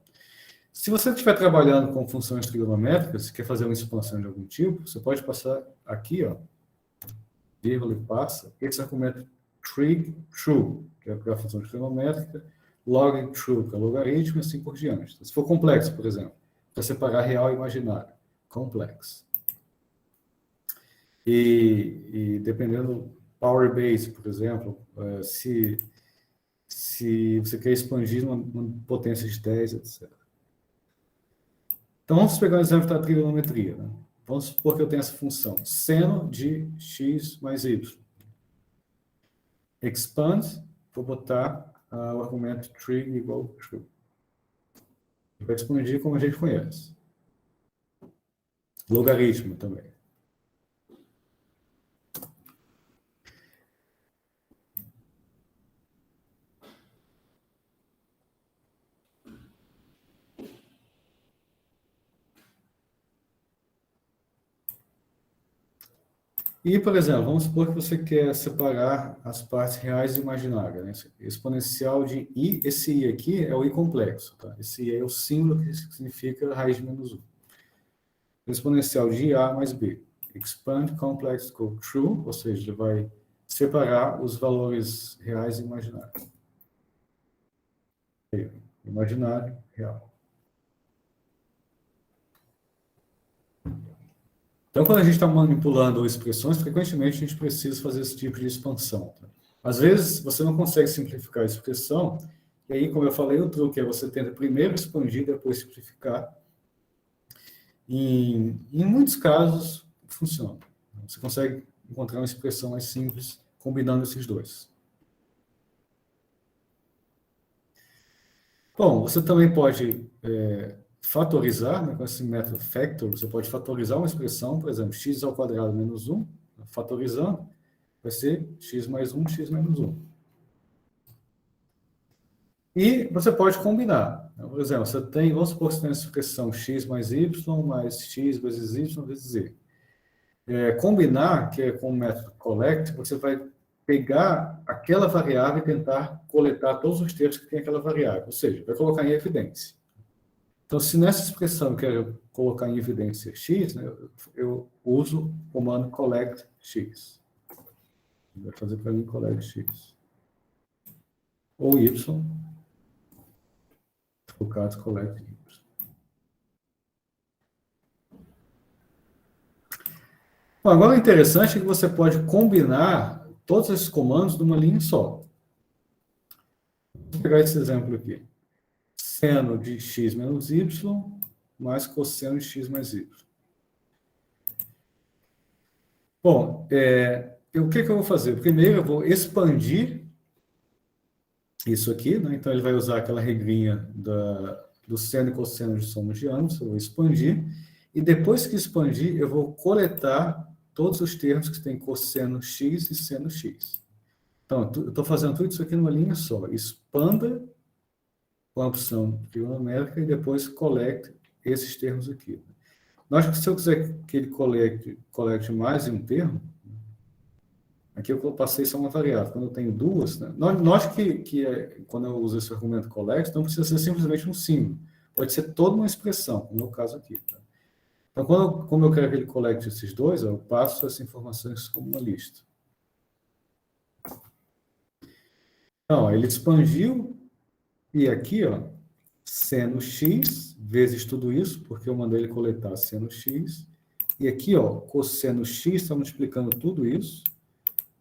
Se você estiver trabalhando com funções trigonométricas, quer fazer uma expansão de algum tipo, você pode passar aqui, ó, vírgula e passa, esse argumento trig true, que é a função trigonométrica, log true, que é o logaritmo, e assim por diante. Se for complexo, por exemplo, para separar real e imaginário, complexo. E dependendo power base, por exemplo, se você quer expandir uma potência de 10, etc. Então, vamos pegar um exemplo da trigonometria. Né? Vamos supor que eu tenho essa função, seno de x mais y. Expand, vou botar o argumento trig igual true. Vai expandir como a gente conhece. Logaritmo também. E, por exemplo, vamos supor que você quer separar as partes reais e imaginárias. Né? Exponencial de i, esse i aqui é o i complexo. Tá? Esse i é o símbolo que significa raiz de menos 1. Exponencial de a mais b. Expand complex equal true, ou seja, ele vai separar os valores reais e imaginários. Imaginário, real. Então, quando a gente está manipulando expressões, frequentemente a gente precisa fazer esse tipo de expansão. Tá? Às vezes, você não consegue simplificar a expressão, e aí, como eu falei, o truque é você tenta primeiro expandir, depois simplificar. Em muitos casos, funciona. Você consegue encontrar uma expressão mais simples combinando esses dois. Bom, você também pode fatorizar, né, com esse método factor, você pode fatorizar uma expressão, por exemplo, x ao quadrado menos 1, fatorizando, vai ser x mais 1, x menos 1. E você pode combinar. Por exemplo, você tem, vamos supor que você tem a expressão x mais y vezes y vezes z. Combinar, que é com o método collect, você vai pegar aquela variável e tentar coletar todos os termos que tem aquela variável, ou seja, vai colocar em evidência. Então, se nessa expressão eu quero colocar em evidência x, né, eu uso o comando collect x. Vai fazer para mim collect x. Ou y, no caso, collect y. Bom, agora o interessante é que você pode combinar todos esses comandos numa linha só. Vou pegar esse exemplo aqui. Seno de x menos y mais cosseno de x mais y. Bom, o que eu vou fazer? Primeiro, eu vou expandir isso aqui, né? Então ele vai usar aquela regrinha do seno e cosseno de soma de ângulos, eu vou expandir, e depois que expandir, eu vou coletar todos os termos que tem cosseno x e seno x. Então, eu estou fazendo tudo isso aqui numa linha só. Expanda com a opção trigonométrica e depois colete esses termos aqui. Nós, se eu quiser que ele colete mais de um termo, aqui eu passei só uma variável. Quando eu tenho duas, né? Nós quando eu uso esse argumento collect, não precisa ser simplesmente um símbolo. Pode ser toda uma expressão, como é o caso aqui. Tá? Então, como eu quero que ele colete esses dois, eu passo essas informações como uma lista. Então, ele expandiu e aqui, ó, seno x vezes tudo isso, porque eu mandei ele coletar seno x. E aqui, ó, cosseno x está multiplicando tudo isso,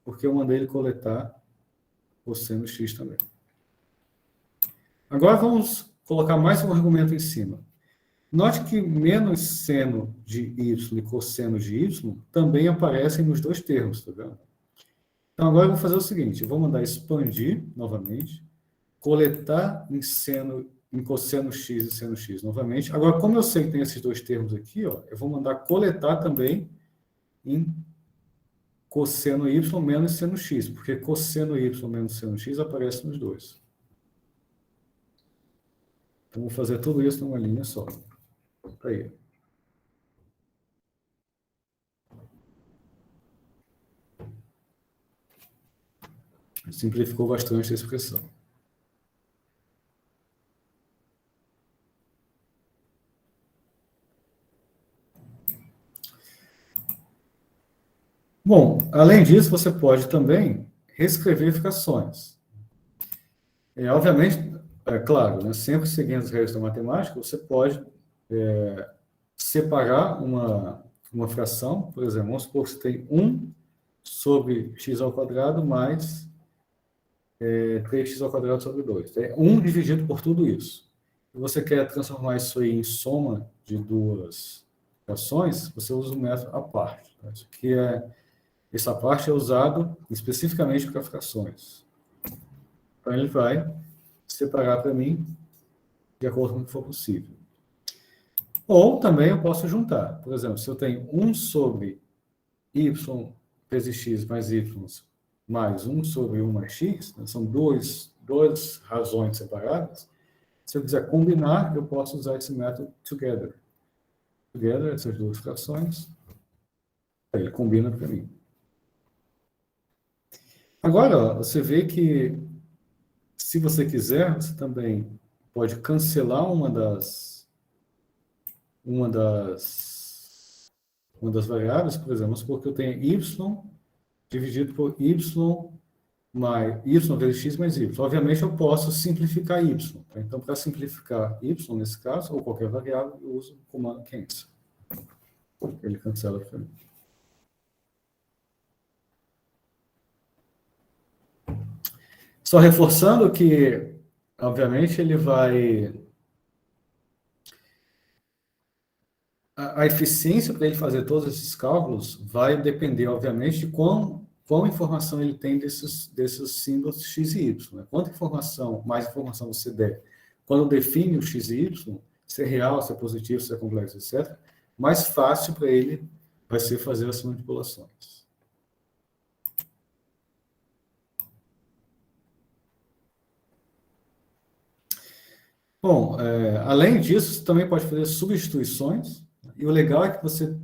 porque eu mandei ele coletar cosseno x também. Agora vamos colocar mais um argumento em cima. Note que menos seno de y e cosseno de y também aparecem nos dois termos, tá vendo? Então agora eu vou fazer o seguinte, eu vou mandar expandir novamente, coletar em cosseno x e seno x novamente. Agora, como eu sei que tem esses dois termos aqui, ó, eu vou mandar coletar também em cosseno y menos seno x, porque cosseno y menos seno x aparece nos dois. Então, vou fazer tudo isso numa linha só. Aí. Simplificou bastante a expressão. Bom, além disso, você pode também reescrever frações. Obviamente, é claro, né, sempre seguindo as regras da matemática, você pode separar uma fração, por exemplo, vamos supor que você tem 1 sobre x ao quadrado mais 3x ao quadrado sobre 2. É 1 dividido por tudo isso. Se você quer transformar isso aí em soma de duas frações, você usa o método à parte. Tá? Essa parte é usado especificamente para frações. Então, ele vai separar para mim de acordo com o que for possível. Ou também eu posso juntar. Por exemplo, se eu tenho 1 sobre y vezes x mais y mais 1 sobre 1 mais x, né, são duas razões separadas. Se eu quiser combinar, eu posso usar esse método together. Together, essas duas frações, ele combina para mim. Agora, ó, você vê que, se você quiser, você também pode cancelar uma das variáveis, por exemplo, porque eu tenho y dividido por y mais y vezes x mais y. Obviamente, eu posso simplificar y. Tá? Então, para simplificar y, nesse caso, ou qualquer variável, eu uso o comando cancel. Ele cancela para mim. Só reforçando que, obviamente, ele vai... A eficiência para ele fazer todos esses cálculos vai depender, obviamente, de qual informação ele tem desses símbolos x e y. Né? Quanta informação, mais informação você der, quando define o x e y, se é real, se é positivo, se é complexo, etc., mais fácil para ele vai ser fazer essas manipulações. Bom, além disso, você também pode fazer substituições, e o legal é que você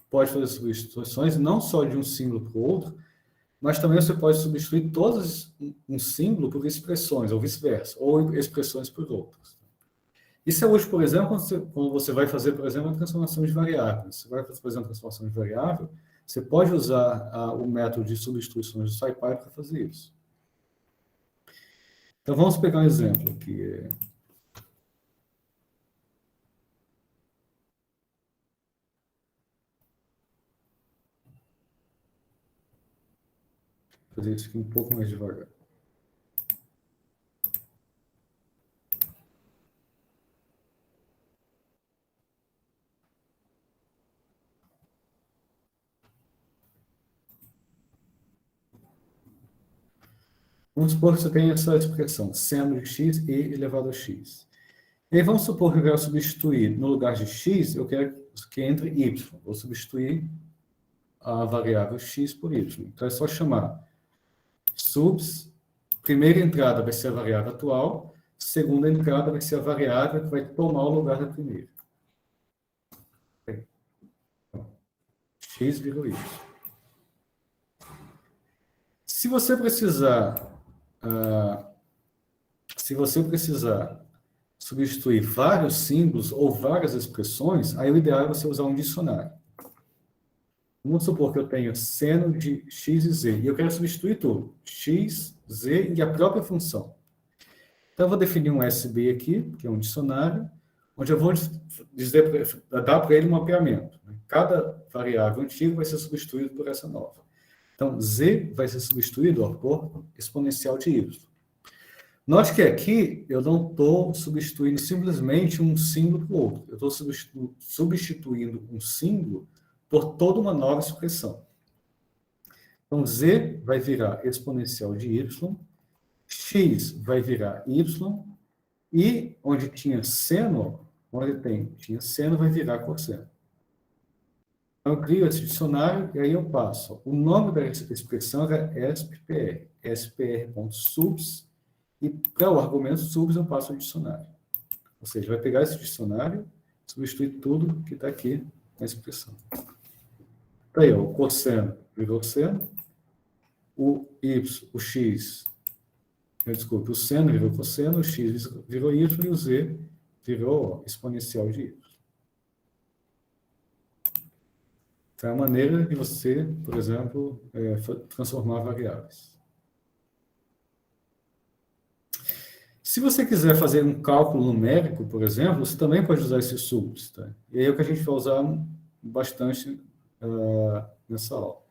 pode fazer substituições não só de um símbolo para o outro, mas também você pode substituir todos um símbolo por expressões, ou vice-versa, ou expressões por outras. Isso é útil, por exemplo, quando você vai fazer, por exemplo, a transformação de variáveis. Você vai fazer uma transformação de variável, você pode usar o método de substituições do SciPy para fazer isso. Então, vamos pegar um exemplo aqui. Vou fazer isso aqui um pouco mais devagar. Vamos supor que você tem essa expressão, seno de x e elevado a x. E aí vamos supor que eu quero substituir, no lugar de x, eu quero que entre y. Vou substituir a variável x por y. Então é só chamar subs, primeira entrada vai ser a variável atual, segunda entrada vai ser a variável que vai tomar o lugar da primeira. X virou y. Se você precisar substituir vários símbolos ou várias expressões, aí o ideal é você usar um dicionário. Vamos supor que eu tenho seno de x e z, e eu quero substituir tudo, x, z e a própria função. Então, eu vou definir um SB aqui, que é um dicionário, onde eu vou dar para ele um mapeamento. Cada variável antiga vai ser substituída por essa nova. Então, z vai ser substituído por exponencial de y. Note que aqui eu não estou substituindo simplesmente um símbolo por outro. Eu estou substituindo um símbolo por toda uma nova expressão. Então, z vai virar exponencial de y, x vai virar y, e onde tinha seno, tinha seno, vai virar cosseno. Então, eu crio esse dicionário e aí eu passo. O nome da expressão era SPR, spr.subs, e para o argumento subs eu passo o dicionário. Ou seja, vai pegar esse dicionário, substituir tudo que está aqui na expressão. Então, aí, ó, o cosseno virou seno, o seno virou cosseno, o x virou y e o z virou exponencial de y. Então, é a maneira de você, por exemplo, transformar variáveis. Se você quiser fazer um cálculo numérico, por exemplo, você também pode usar esses subs. Tá? E aí é o que a gente vai usar bastante nessa aula.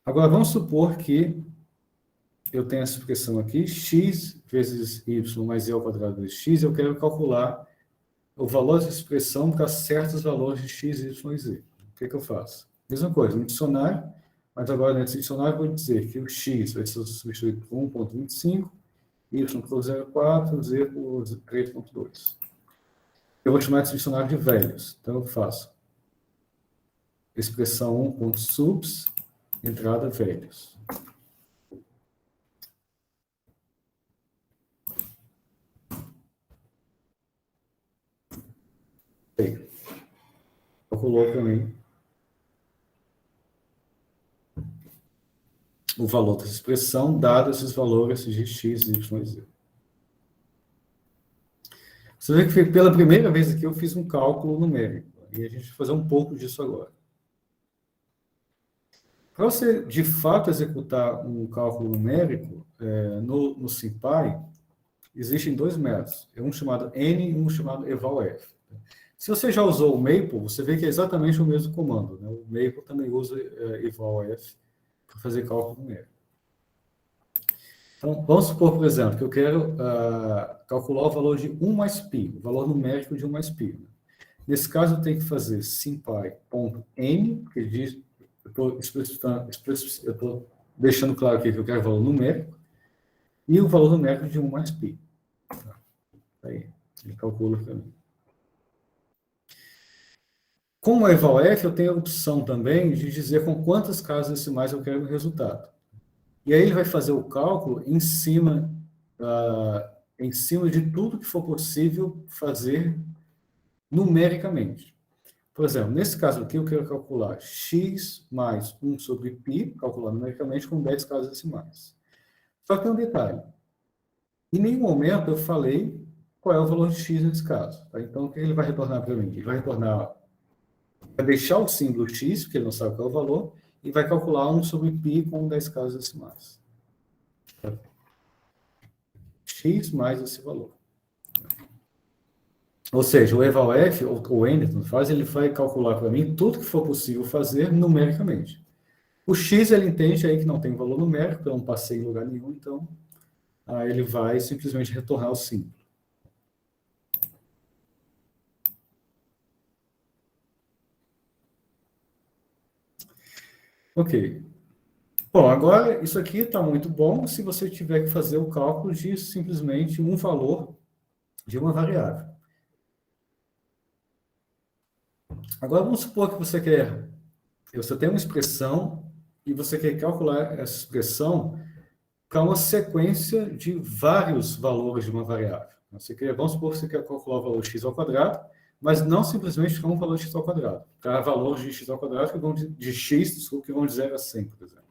Agora, vamos supor que eu tenho essa expressão aqui, x vezes y mais e ao quadrado vezes x, eu quero calcular o valor dessa expressão para certos valores de x, y e z. O que eu faço? Mesma coisa, no dicionário, mas agora nesse dicionário eu vou dizer que o x vai ser substituído por 1,25, y por 0,4, z por 3,2. Eu vou chamar esse dicionário de velhos. Então, eu faço expressão 1.subs, entrada velhos. Calculou para mim o valor dessa expressão, dado esses valores de x, y e z. Você vê que pela primeira vez aqui eu fiz um cálculo numérico. E a gente vai fazer um pouco disso agora. Para você, de fato, executar um cálculo numérico, no SymPy, existem dois métodos. Um chamado N e um chamado evalf. Se você já usou o Maple, você vê que é exatamente o mesmo comando. Né? O Maple também usa evalf para fazer cálculo numérico. Então, vamos supor, por exemplo, que eu quero calcular o valor de 1 mais π, o valor numérico de 1 mais π. Né? Nesse caso, eu tenho que fazer sympy.n, que diz, eu estou deixando claro aqui que eu quero o valor numérico, e o valor numérico de 1 mais π. Tá? Aí, ele calcula para mim. Com o evalf, eu tenho a opção também de dizer com quantas casas decimais eu quero o resultado. E aí ele vai fazer o cálculo em cima de tudo que for possível fazer numericamente. Por exemplo, nesse caso aqui, eu quero calcular x mais 1 sobre π, calcular numericamente com 10 casas decimais. Só que tem um detalhe. Em nenhum momento eu falei qual é o valor de x nesse caso. Tá? Então, o que ele vai retornar para mim? Ele vai retornar, vai deixar o símbolo x, porque ele não sabe qual é o valor, e vai calcular 1 sobre π com 10 casas decimais. X mais esse valor. Ou seja, o evalf, ou o N, ele vai calcular para mim tudo que for possível fazer numericamente. O X, ele entende aí que não tem valor numérico, eu não passei em lugar nenhum, então ele vai simplesmente retornar o símbolo. Ok. Bom, agora, isso aqui está muito bom se você tiver que fazer o cálculo de simplesmente um valor de uma variável. Agora, vamos supor que você tem uma expressão e você quer calcular essa expressão para uma sequência de vários valores de uma variável. Vamos supor que você quer calcular o valor x ao quadrado, mas não simplesmente para um valor de x ao quadrado. Para valores de x ao quadrado que vão de x, 0 a 100, por exemplo.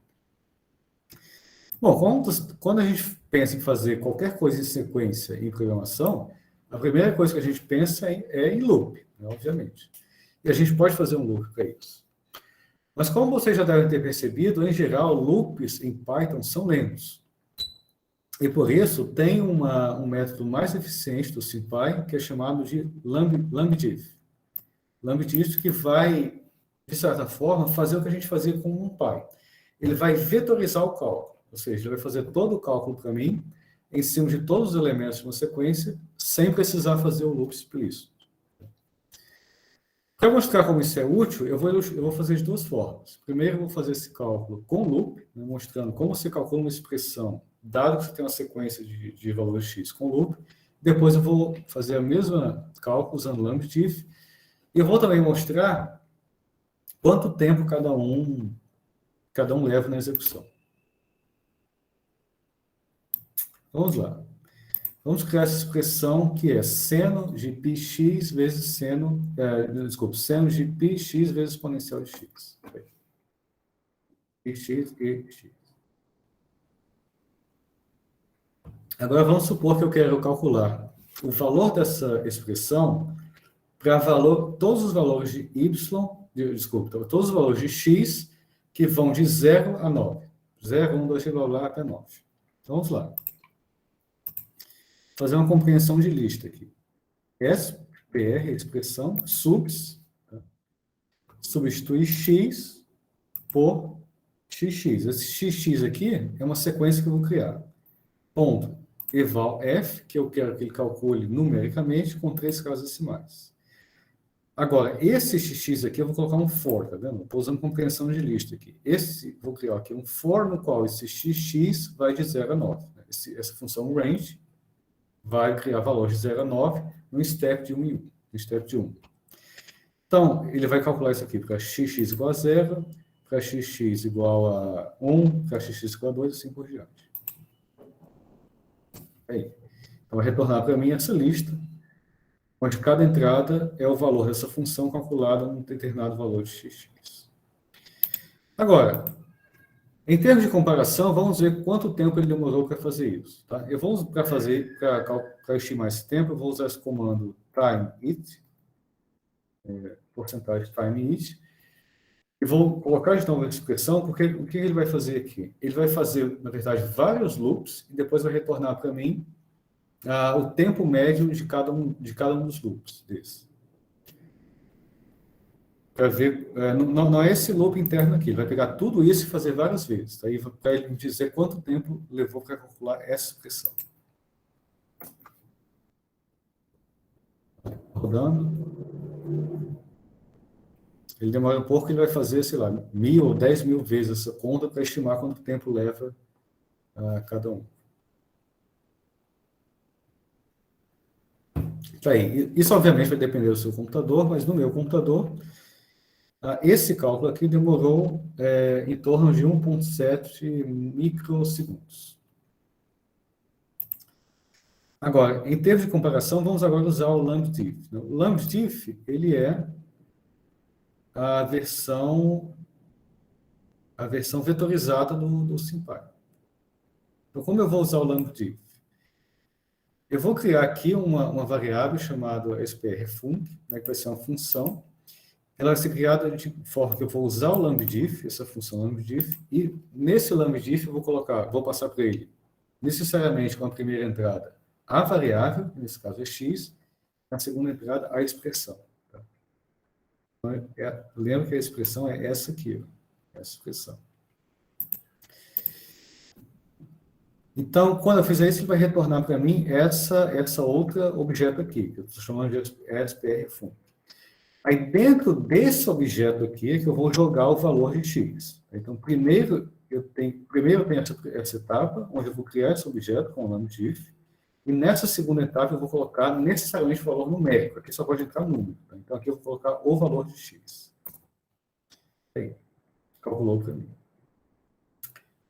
Bom, quando a gente pensa em fazer qualquer coisa em sequência em programação, a primeira coisa que a gente pensa é em loop, né, obviamente. E a gente pode fazer um loop para isso. Mas como vocês já devem ter percebido, em geral, loops em Python são lentos. E por isso, tem um método mais eficiente do SymPy, que é chamado de lambdiff. Lambdiff que vai, de certa forma, fazer o que a gente fazia com o NumPy. Ele vai vetorizar o cálculo, ou seja, ele vai fazer todo o cálculo para mim, em cima de todos os elementos de uma sequência, sem precisar fazer o loop explícito. Para mostrar como isso é útil, eu vou fazer de duas formas. Primeiro, eu vou fazer esse cálculo com loop, né, mostrando como você calcula uma expressão, dado que você tem uma sequência de valores x com loop. Depois eu vou fazer a mesma cálculo usando lambdiff. E eu vou também mostrar quanto tempo cada um leva na execução. Vamos lá. Vamos criar essa expressão que é seno de πx vezes seno de πx vezes exponencial de x. Πx e x. Agora vamos supor que eu quero calcular o valor dessa expressão para todos os valores de todos os valores de x que vão de 0 a 9. 0, 1, 2, blá, blá, até 9. Então vamos lá. Fazer uma compreensão de lista aqui. SPR, expressão, subs, tá? Substitui x por xx. Esse xx aqui é uma sequência que eu vou criar. Ponto. Eval f, que eu quero que ele calcule numericamente com 3 casas decimais. Agora, esse xx aqui eu vou colocar um for, tá vendo? Estou usando compreensão de lista aqui. Vou criar aqui um for no qual esse xx vai de 0 a 9. Essa função range vai criar valores de 0 a 9 no step de 1 em 1. No step de 1. Então, ele vai calcular isso aqui para xx igual a 0, para xx igual a 1, para xx igual a 2 e assim por diante. Aí. Então, vai retornar para mim essa lista, onde cada entrada é o valor dessa função calculada num determinado valor de xx. Agora, em termos de comparação, vamos ver quanto tempo ele demorou para fazer isso. Tá? Para estimar esse tempo, eu vou usar esse comando timeIt, porcentagem timeIt, e vou colocar de novo a expressão, porque o que ele vai fazer aqui? Ele vai fazer, na verdade, vários loops, e depois vai retornar para mim o tempo médio de cada um dos loops desses. Para ver, não é esse loop interno aqui, ele vai pegar tudo isso e fazer várias vezes, tá? Para ele dizer quanto tempo levou para calcular essa expressão. Rodando. Ele demora um pouco, ele vai fazer, sei lá, 1.000 ou 10.000 vezes essa conta para estimar quanto tempo leva cada um. Tá aí. Isso, obviamente, vai depender do seu computador, mas no meu computador, esse cálculo aqui demorou em torno de 1,7 microsegundos. Agora, em termos de comparação, vamos agora usar o lambdiff. O lambdiff, ele é a versão vetorizada do SymPy. Então, como eu vou usar o lambdiff? Eu vou criar aqui uma variável chamada sprfunc, né, que vai ser uma função. Ela vai ser criada de forma que eu vou usar o lambdiff, essa função lambdiff, e nesse lambdiff eu vou passar para ele, necessariamente com a primeira entrada, a variável, que nesse caso é x, na segunda entrada, a expressão. Tá? Então, lembra que a expressão é essa aqui, ó, essa expressão. Então, quando eu fizer isso, ele vai retornar para mim essa outra objeto aqui, que eu estou chamando de sprfunc. Aí, dentro desse objeto aqui, é que eu vou jogar o valor de x. Então, primeiro eu tenho essa etapa, onde eu vou criar esse objeto com o lambdiff, e nessa segunda etapa eu vou colocar necessariamente o valor numérico. Aqui só pode entrar número. Tá? Então, aqui eu vou colocar o valor de x. Aí, calculou para mim.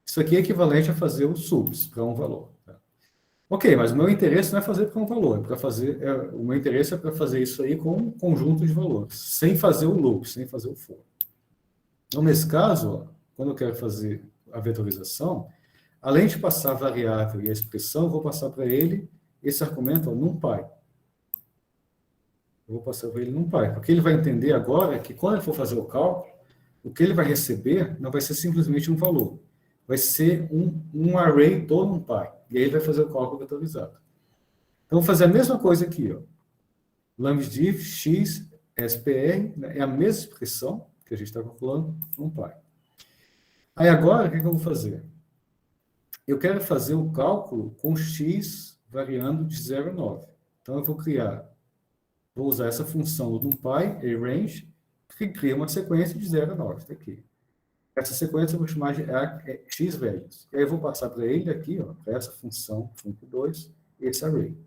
Isso aqui é equivalente a fazer o subs para um valor. Tá? Ok, mas o meu interesse não é fazer para um valor, o meu interesse é para fazer isso aí com um conjunto de valores, sem fazer o loop, sem fazer o for. Então, nesse caso, ó, quando eu quero fazer a vetorização, além de passar a variável e a expressão, eu vou passar para ele esse argumento, ó, NumPy. Eu vou passar para ele NumPy, porque ele vai entender agora que quando ele for fazer o cálculo, o que ele vai receber não vai ser simplesmente um valor, vai ser um array do NumPy, e aí ele vai fazer o cálculo vetorizado. Então, vou fazer a mesma coisa aqui, ó. lambda_diff x SPR, né, é a mesma expressão que a gente está calculando no NumPy. Aí agora, o que eu vou fazer? Eu quero fazer o cálculo com x variando de 0 a 9. Então, eu vou usar essa função do NumPy, arange, que cria uma sequência de 0 a 9. Está aqui. Essa sequência eu vou chamar de x values. E aí eu vou passar para ele aqui, para essa função, func2, esse array.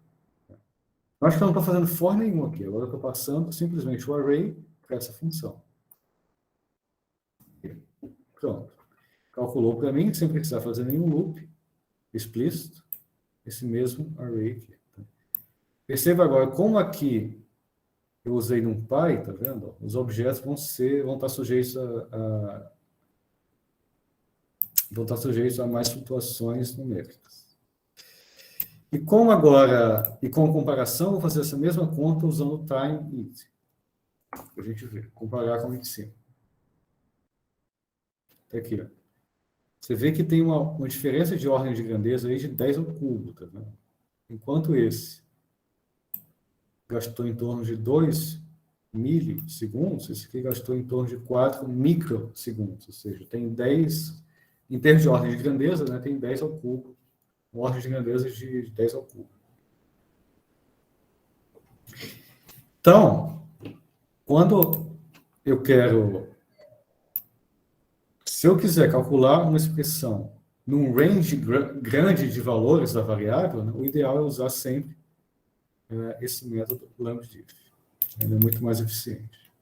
Eu acho que eu não estou fazendo for nenhum aqui. Agora eu estou passando simplesmente o array para essa função. Pronto. Calculou para mim, sem precisar fazer nenhum loop explícito, esse mesmo array aqui. Perceba agora como aqui eu usei NumPy, tá vendo? Os objetos vão estar sujeitos a mais flutuações numéricas. E com comparação, vou fazer essa mesma conta usando o time it. Para a gente ver, comparar com o de cima. Tá aqui, ó. Você vê que tem uma diferença de ordem de grandeza aí de 10 ao cubo, tá vendo? Enquanto esse gastou em torno de 2 milissegundos, esse aqui gastou em torno de 4 microsegundos, ou seja, tem 10, em termos de ordem de grandeza, né, tem 10 ao cubo, uma ordem de grandeza de 10 ao cubo. Então, quando eu quero, se eu quiser calcular uma expressão num range grande de valores da variável, né, o ideal é usar sempre esse método lambda_diff. Ele é muito mais eficiente.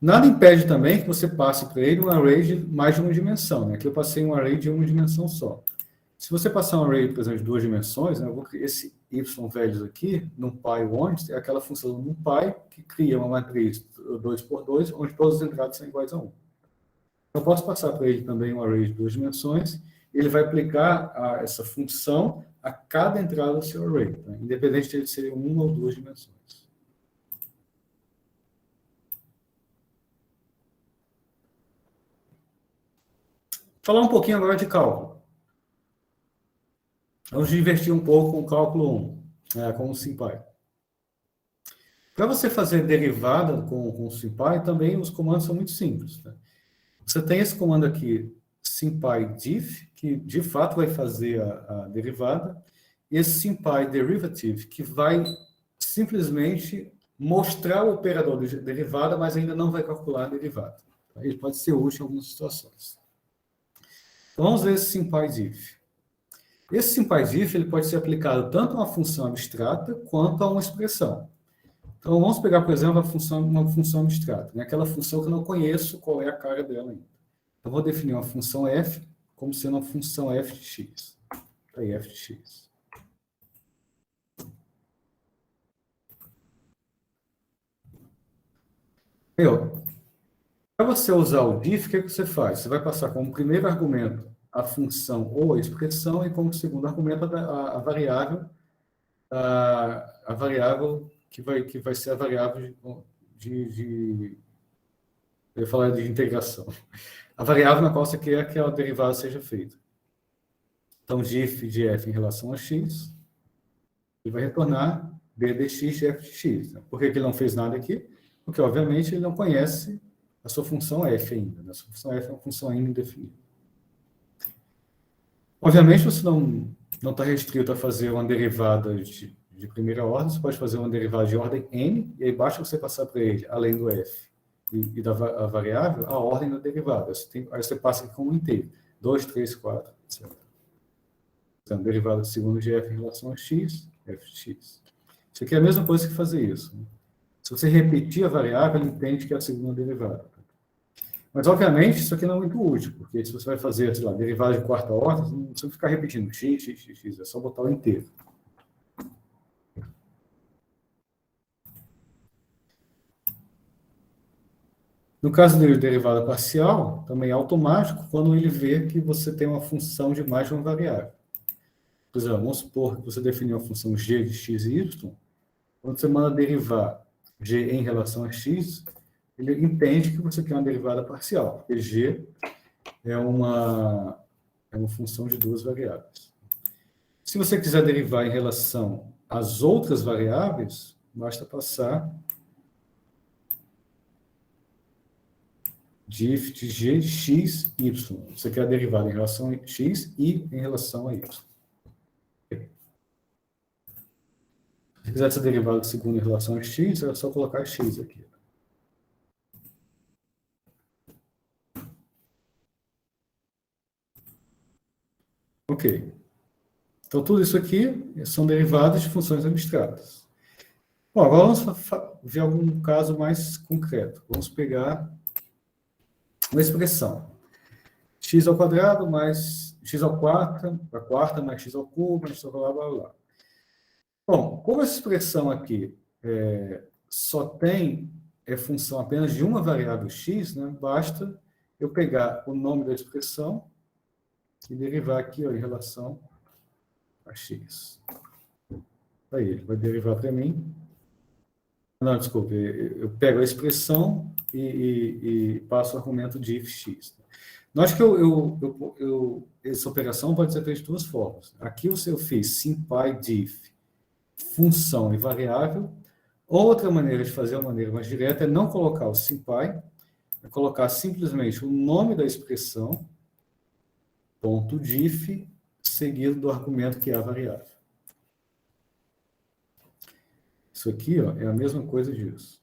Nada impede também que você passe para ele um array de mais de uma dimensão. Né? Aqui eu passei um array de uma dimensão só. Se você passar um array, por exemplo, de 2 dimensões, né, eu vou criar esse y values aqui, NumPy onde, é aquela função do NumPy que cria uma matriz 2×2, onde todas as entradas são iguais a 1. Eu posso passar para ele também um array de 2 dimensões, ele vai aplicar essa função a cada entrada do seu array, tá? Independente de ele ser 1 ou 2 dimensões. Falar um pouquinho agora de cálculo. Vamos divertir um pouco com o cálculo 1, com o SymPy. Para você fazer derivada com o SymPy, também os comandos são muito simples. Tá? Você tem esse comando aqui, SymPy_diff, que de fato vai fazer a derivada, e esse SymPy_derivative, que vai simplesmente mostrar o operador de derivada, mas ainda não vai calcular a derivada. Ele pode ser útil em algumas situações. Então, vamos ver esse SymPy_diff. Esse SymPy_diff ele pode ser aplicado tanto a uma função abstrata quanto a uma expressão. Então, vamos pegar, por exemplo, uma função abstrata, né? Aquela função que eu não conheço qual é a cara dela ainda. Eu vou definir uma função f como sendo uma função f de x. Tá aí, f de x. Para você usar o diff, o que você faz? Você vai passar como primeiro argumento a função ou a expressão e como segundo argumento a variável que vai ser a variável eu ia falar de integração. A variável na qual você quer que a derivada seja feita. Então, diff de f em relação a x, ele vai retornar b de x de f de x. Por que ele não fez nada aqui? Porque, obviamente, ele não conhece a sua função f ainda. Né? A sua função f é uma função ainda indefinida. Obviamente, você não está restrito a fazer uma derivada de primeira ordem, você pode fazer uma derivada de ordem n, e aí basta você passar para ele, além do f e da variável, a ordem da derivada. Aí você passa aqui como um inteiro. 2, 3, 4, etc. Então, derivada de segundo de f em relação a x, f de x. Isso aqui é a mesma coisa que fazer isso. Né? Se você repetir a variável, ele entende que é a segunda derivada. Mas, obviamente, isso aqui não é muito útil, porque se você vai fazer, sei lá, derivada de quarta ordem, não precisa ficar repetindo x, x, x, x, é só botar o inteiro. No caso de derivada parcial, também é automático quando ele vê que você tem uma função de mais de uma variável. Por exemplo, vamos supor que você definiu a função g de x e y, Quando você manda derivar g em relação a x, ele entende que você quer uma derivada parcial, porque g é uma função de duas variáveis. Se você quiser derivar em relação às outras variáveis, basta passar dif de g, x, y. Você quer a derivada em relação a x e em relação a y. Se quiser essa derivada de segunda em relação a x, é só colocar x aqui. Ok. Então, tudo isso aqui são derivadas de funções abstratas. Bom, agora vamos ver algum caso mais concreto. Vamos pegar uma expressão. X ao quadrado mais x ao quarta, a quarta mais x ao cubo, mais x ao blá, blá, blá. Bom, como essa expressão aqui só tem função apenas de uma variável x, né, basta eu pegar o nome da expressão e derivar aqui ó, em relação a x. Aí ele vai derivar para mim. Não, desculpe, eu pego a expressão e passo o argumento de if x. Note que essa operação pode ser feita de duas formas. Aqui eu fiz simply diff, função e variável. Outra maneira de fazer, uma maneira mais direta, é não colocar o simply, é colocar simplesmente o nome da expressão, ponto diff, seguido do argumento que é a variável. Isso aqui ó, é a mesma coisa disso.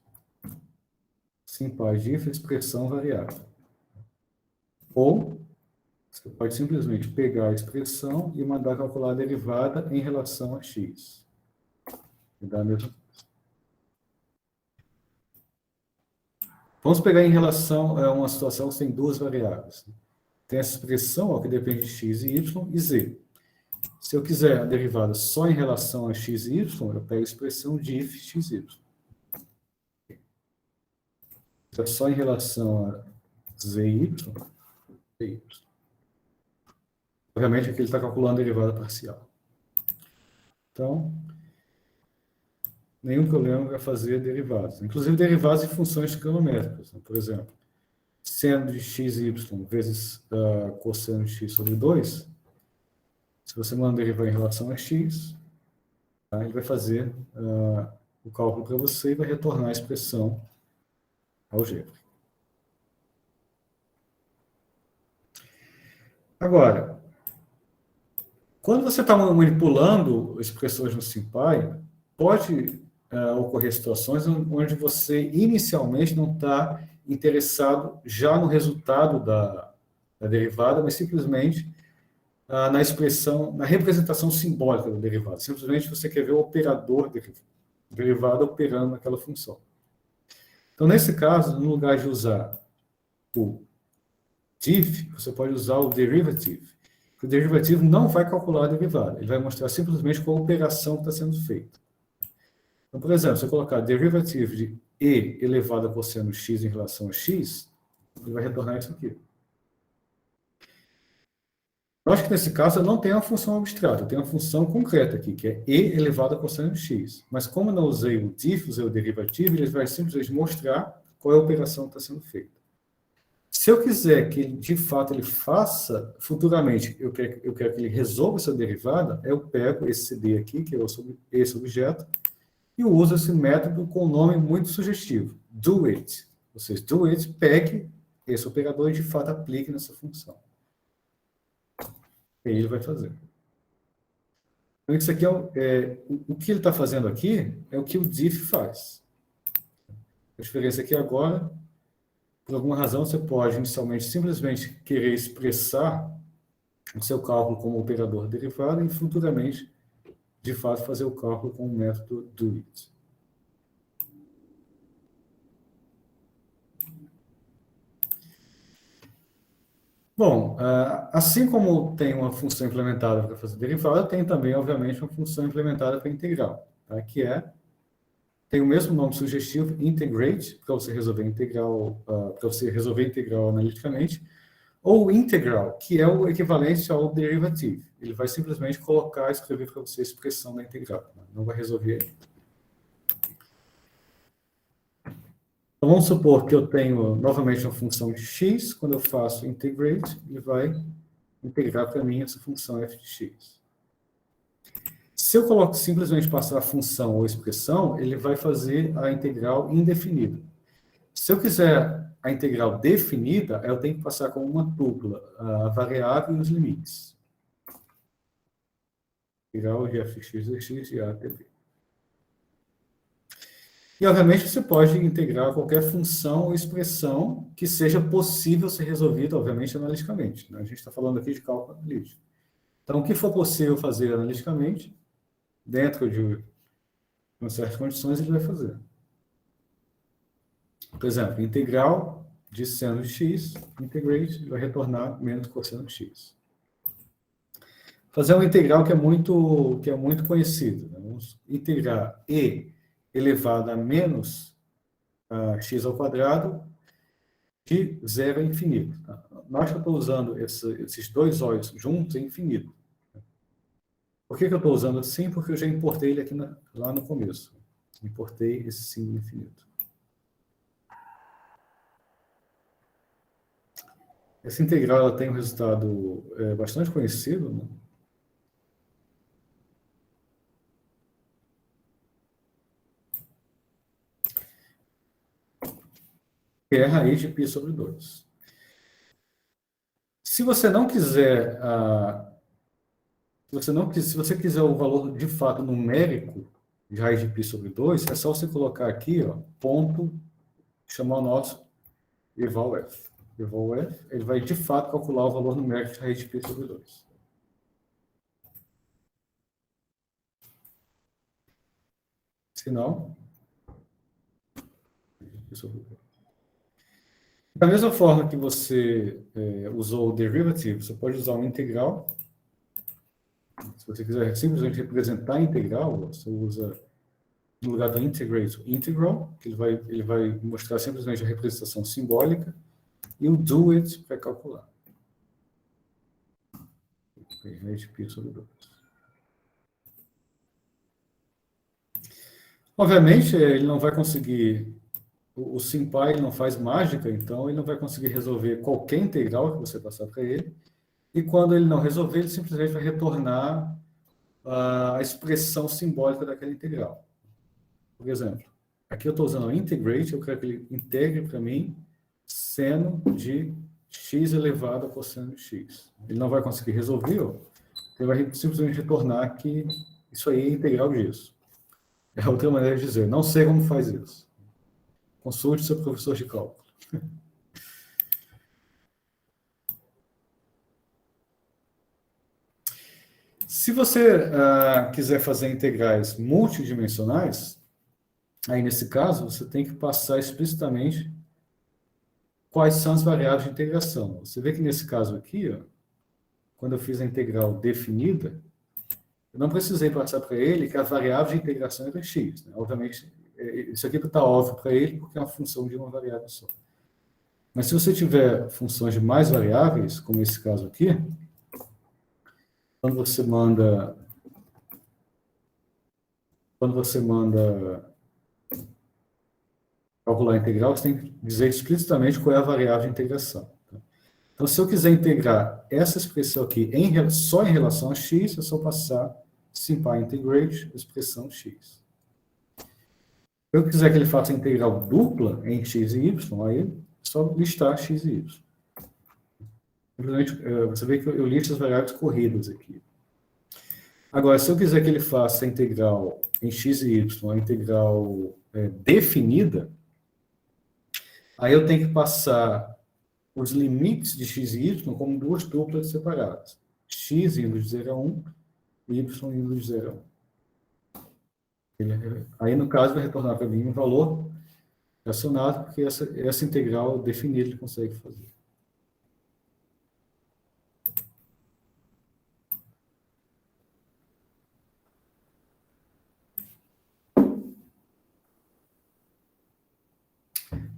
Simply diff, expressão variável. Ou você pode simplesmente pegar a expressão e mandar calcular a derivada em relação a x. E dá a mesma coisa. Vamos pegar em relação a uma situação que tem duas variáveis. Tem essa expressão ó, que depende de x e y e z. Se eu quiser a derivada só em relação a x e y, eu pego a expressão diff xy. Se é só em relação a z e y. Obviamente aqui ele está calculando a derivada parcial. Então, nenhum problema para fazer derivadas. Inclusive derivadas de funções trigonométricas. Né? Por exemplo, seno de x e y vezes cosseno de x sobre 2, se você mandar derivar em relação a x, tá? Ele vai fazer o cálculo para você e vai retornar a expressão algébrica. Agora, quando você está manipulando expressões no SymPy, pode ocorrer situações onde você inicialmente não está interessado já no resultado da derivada, mas simplesmente na expressão, na representação simbólica da derivada. Simplesmente você quer ver o operador derivada operando naquela função. Então, nesse caso, no lugar de usar o diff, você pode usar o derivative. O derivativo não vai calcular a derivada, ele vai mostrar simplesmente qual operação está sendo feita. Então, por exemplo, se eu colocar derivative de e elevado a cosseno x em relação a x, ele vai retornar isso aqui. Eu acho que nesse caso eu não tenho uma função abstrata, eu tenho uma função concreta aqui, que é e elevado a cosseno de x. Mas como eu não usei o diff, usei o derivativo, ele vai simplesmente mostrar qual é a operação que está sendo feita. Se eu quiser que ele, de fato ele faça futuramente, eu quero que ele resolva essa derivada, eu pego esse CD aqui, que é esse objeto, e uso esse método com um nome muito sugestivo, doIt. Ou seja, doIt, pegue esse operador e de fato aplique nessa função. E ele vai fazer. Então, isso aqui o que ele está fazendo aqui é o que o diff faz. A diferença aqui agora, por alguma razão, você pode inicialmente simplesmente querer expressar o seu cálculo como operador derivado e futuramente, de fato, fazer o cálculo com o método doIt. Bom, assim como tem uma função implementada para fazer derivada, tem também, obviamente, uma função implementada para integral, tá? Que tem o mesmo nome sugestivo, integrate, para você resolver integral, analiticamente, ou integral, que é o equivalente ao derivative. Ele vai simplesmente colocar e escrever para você a expressão da integral, né? Não vai resolver ainda. Então, vamos supor que eu tenho novamente uma função de x, quando eu faço integrate, ele vai integrar para mim essa função f de x. Se eu coloco simplesmente passar a função ou expressão, ele vai fazer a integral indefinida. Se eu quiser a integral definida, eu tenho que passar com uma tupla a variável e os limites. Integral de f de x dx e a até b. E, obviamente, você pode integrar qualquer função ou expressão que seja possível ser resolvida, obviamente, analiticamente. Né? A gente está falando aqui de cálculo analítico. Então, o que for possível fazer analiticamente, dentro de umas certas condições, ele vai fazer. Por exemplo, integral de seno de x, integrate, vai retornar menos cosseno de x. Fazer uma integral que é muito conhecido. Né? Vamos integrar e elevado a menos x ao quadrado de 0 a infinito. Tá? Nós que eu estou usando esses dois olhos juntos é infinito. Por que eu estou usando assim? Porque eu já importei ele aqui lá no começo. Importei esse símbolo infinito. Essa integral ela tem um resultado bastante conhecido, né? Que é a raiz de π sobre 2. Se você não quiser, se você quiser o valor de fato numérico de raiz de π sobre 2, é só você colocar aqui, ó, ponto, chamar o nosso eval f. Eval f, ele vai de fato calcular o valor numérico de raiz de π sobre 2. Se não, π sobre 2. Da mesma forma que você usou o derivative, você pode usar um integral. Se você quiser simplesmente representar a integral, você usa, no lugar do integrate, o integral, que ele vai mostrar simplesmente a representação simbólica, e o do it para calcular. Raiz de π sobre 2. Obviamente, ele não vai conseguir. O SymPy ele não faz mágica, então ele não vai conseguir resolver qualquer integral que você passar para ele. E quando ele não resolver, ele simplesmente vai retornar a expressão simbólica daquela integral. Por exemplo, aqui eu estou usando o integrate, eu quero que ele integre para mim seno de x elevado a cosseno de x. Ele não vai conseguir resolver, ó, ele vai simplesmente retornar que isso aí é integral disso. É outra maneira de dizer, não sei como faz isso. Consulte seu professor de cálculo. Se você quiser fazer integrais multidimensionais, aí nesse caso você tem que passar explicitamente quais são as variáveis de integração. Você vê que nesse caso aqui, ó, quando eu fiz a integral definida, eu não precisei passar para ele que a variável de integração era x. Né? Obviamente, isso aqui está óbvio para ele, porque é uma função de uma variável só. Mas se você tiver funções de mais variáveis, como esse caso aqui, quando você manda calcular a integral, você tem que dizer explicitamente qual é a variável de integração. Tá? Então, se eu quiser integrar essa expressão aqui só em relação a x, é só passar SymPy integrate, expressão x. Se eu quiser que ele faça a integral dupla em x e y, aí é só listar x e y. Simplesmente, você vê que eu listo as variáveis corridas aqui. Agora, se eu quiser que ele faça a integral em x e y, a integral definida, aí eu tenho que passar os limites de x e y como duas duplas separadas. X indo de 0 a 1 e y indo de 0 a 1. Aí, no caso, vai retornar para mim um valor fracionado, porque essa integral definida ele consegue fazer.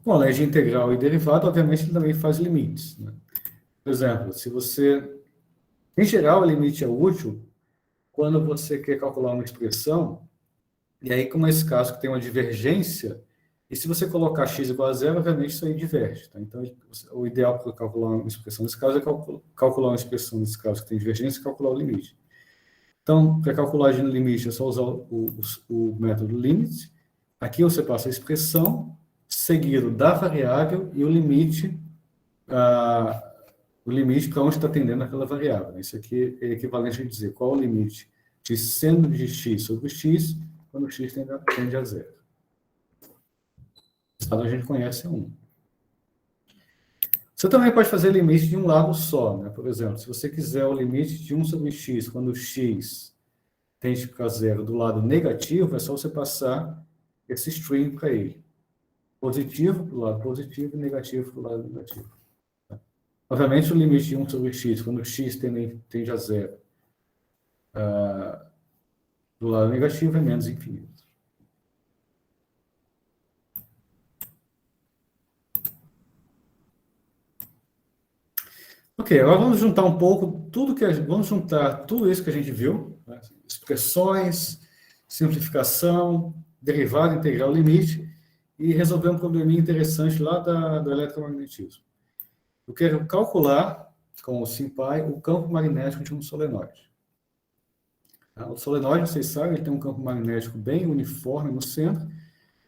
Bom, a lei de integral e derivada, obviamente, ele também faz limites. Né? Por exemplo, se você... Em geral, o limite é útil quando você quer calcular uma expressão, e aí, como esse caso que tem uma divergência E se você colocar x igual a zero, obviamente isso aí diverte. Tá? Então, o ideal para calcular uma expressão nesse caso é calcular uma expressão nesse caso que tem divergência e calcular o limite. Então, para calcular o limite, é só usar o método limit. Aqui você passa a expressão, seguido da variável e o limite para onde está tendendo aquela variável. Isso aqui é equivalente a dizer qual o limite de seno de x sobre x quando x tende a zero. O estado a gente conhece é 1. Você também pode fazer limite de um lado só. Né? Por exemplo, se você quiser o limite de 1 sobre x quando x tende para zero do lado negativo, é só você passar esse string para ele. Positivo para o lado positivo e negativo para o lado negativo. Obviamente, o limite de 1 sobre x, quando x tende a zero, do lado negativo é menos infinito. Ok, agora vamos juntar um pouco vamos juntar tudo isso que a gente viu, né? Expressões, simplificação, derivada, integral, limite, e resolver um probleminha interessante lá do eletromagnetismo. Eu quero calcular, com o SymPy, o campo magnético de um solenoide. O solenoide, vocês sabem, ele tem um campo magnético bem uniforme no centro,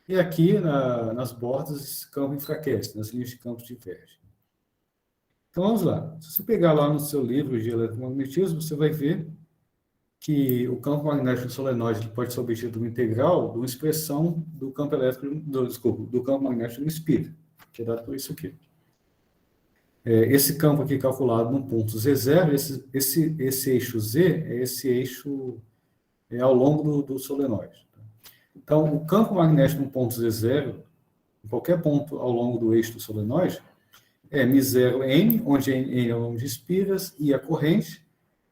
e aqui nas bordas esse campo enfraquece, nas linhas de campo divergem. Então vamos lá. Se você pegar lá no seu livro de eletromagnetismo, você vai ver que o campo magnético do solenoide pode ser obtido de uma integral de uma expressão do campo elétrico, do campo magnético de um espírito, que é dado por isso aqui. Esse campo aqui calculado no ponto Z0, esse eixo Z é esse eixo ao longo do solenoide. Então, o campo magnético no ponto Z0, em qualquer ponto ao longo do eixo do solenoide, é μ0n, onde n é o número de espiras, e a corrente,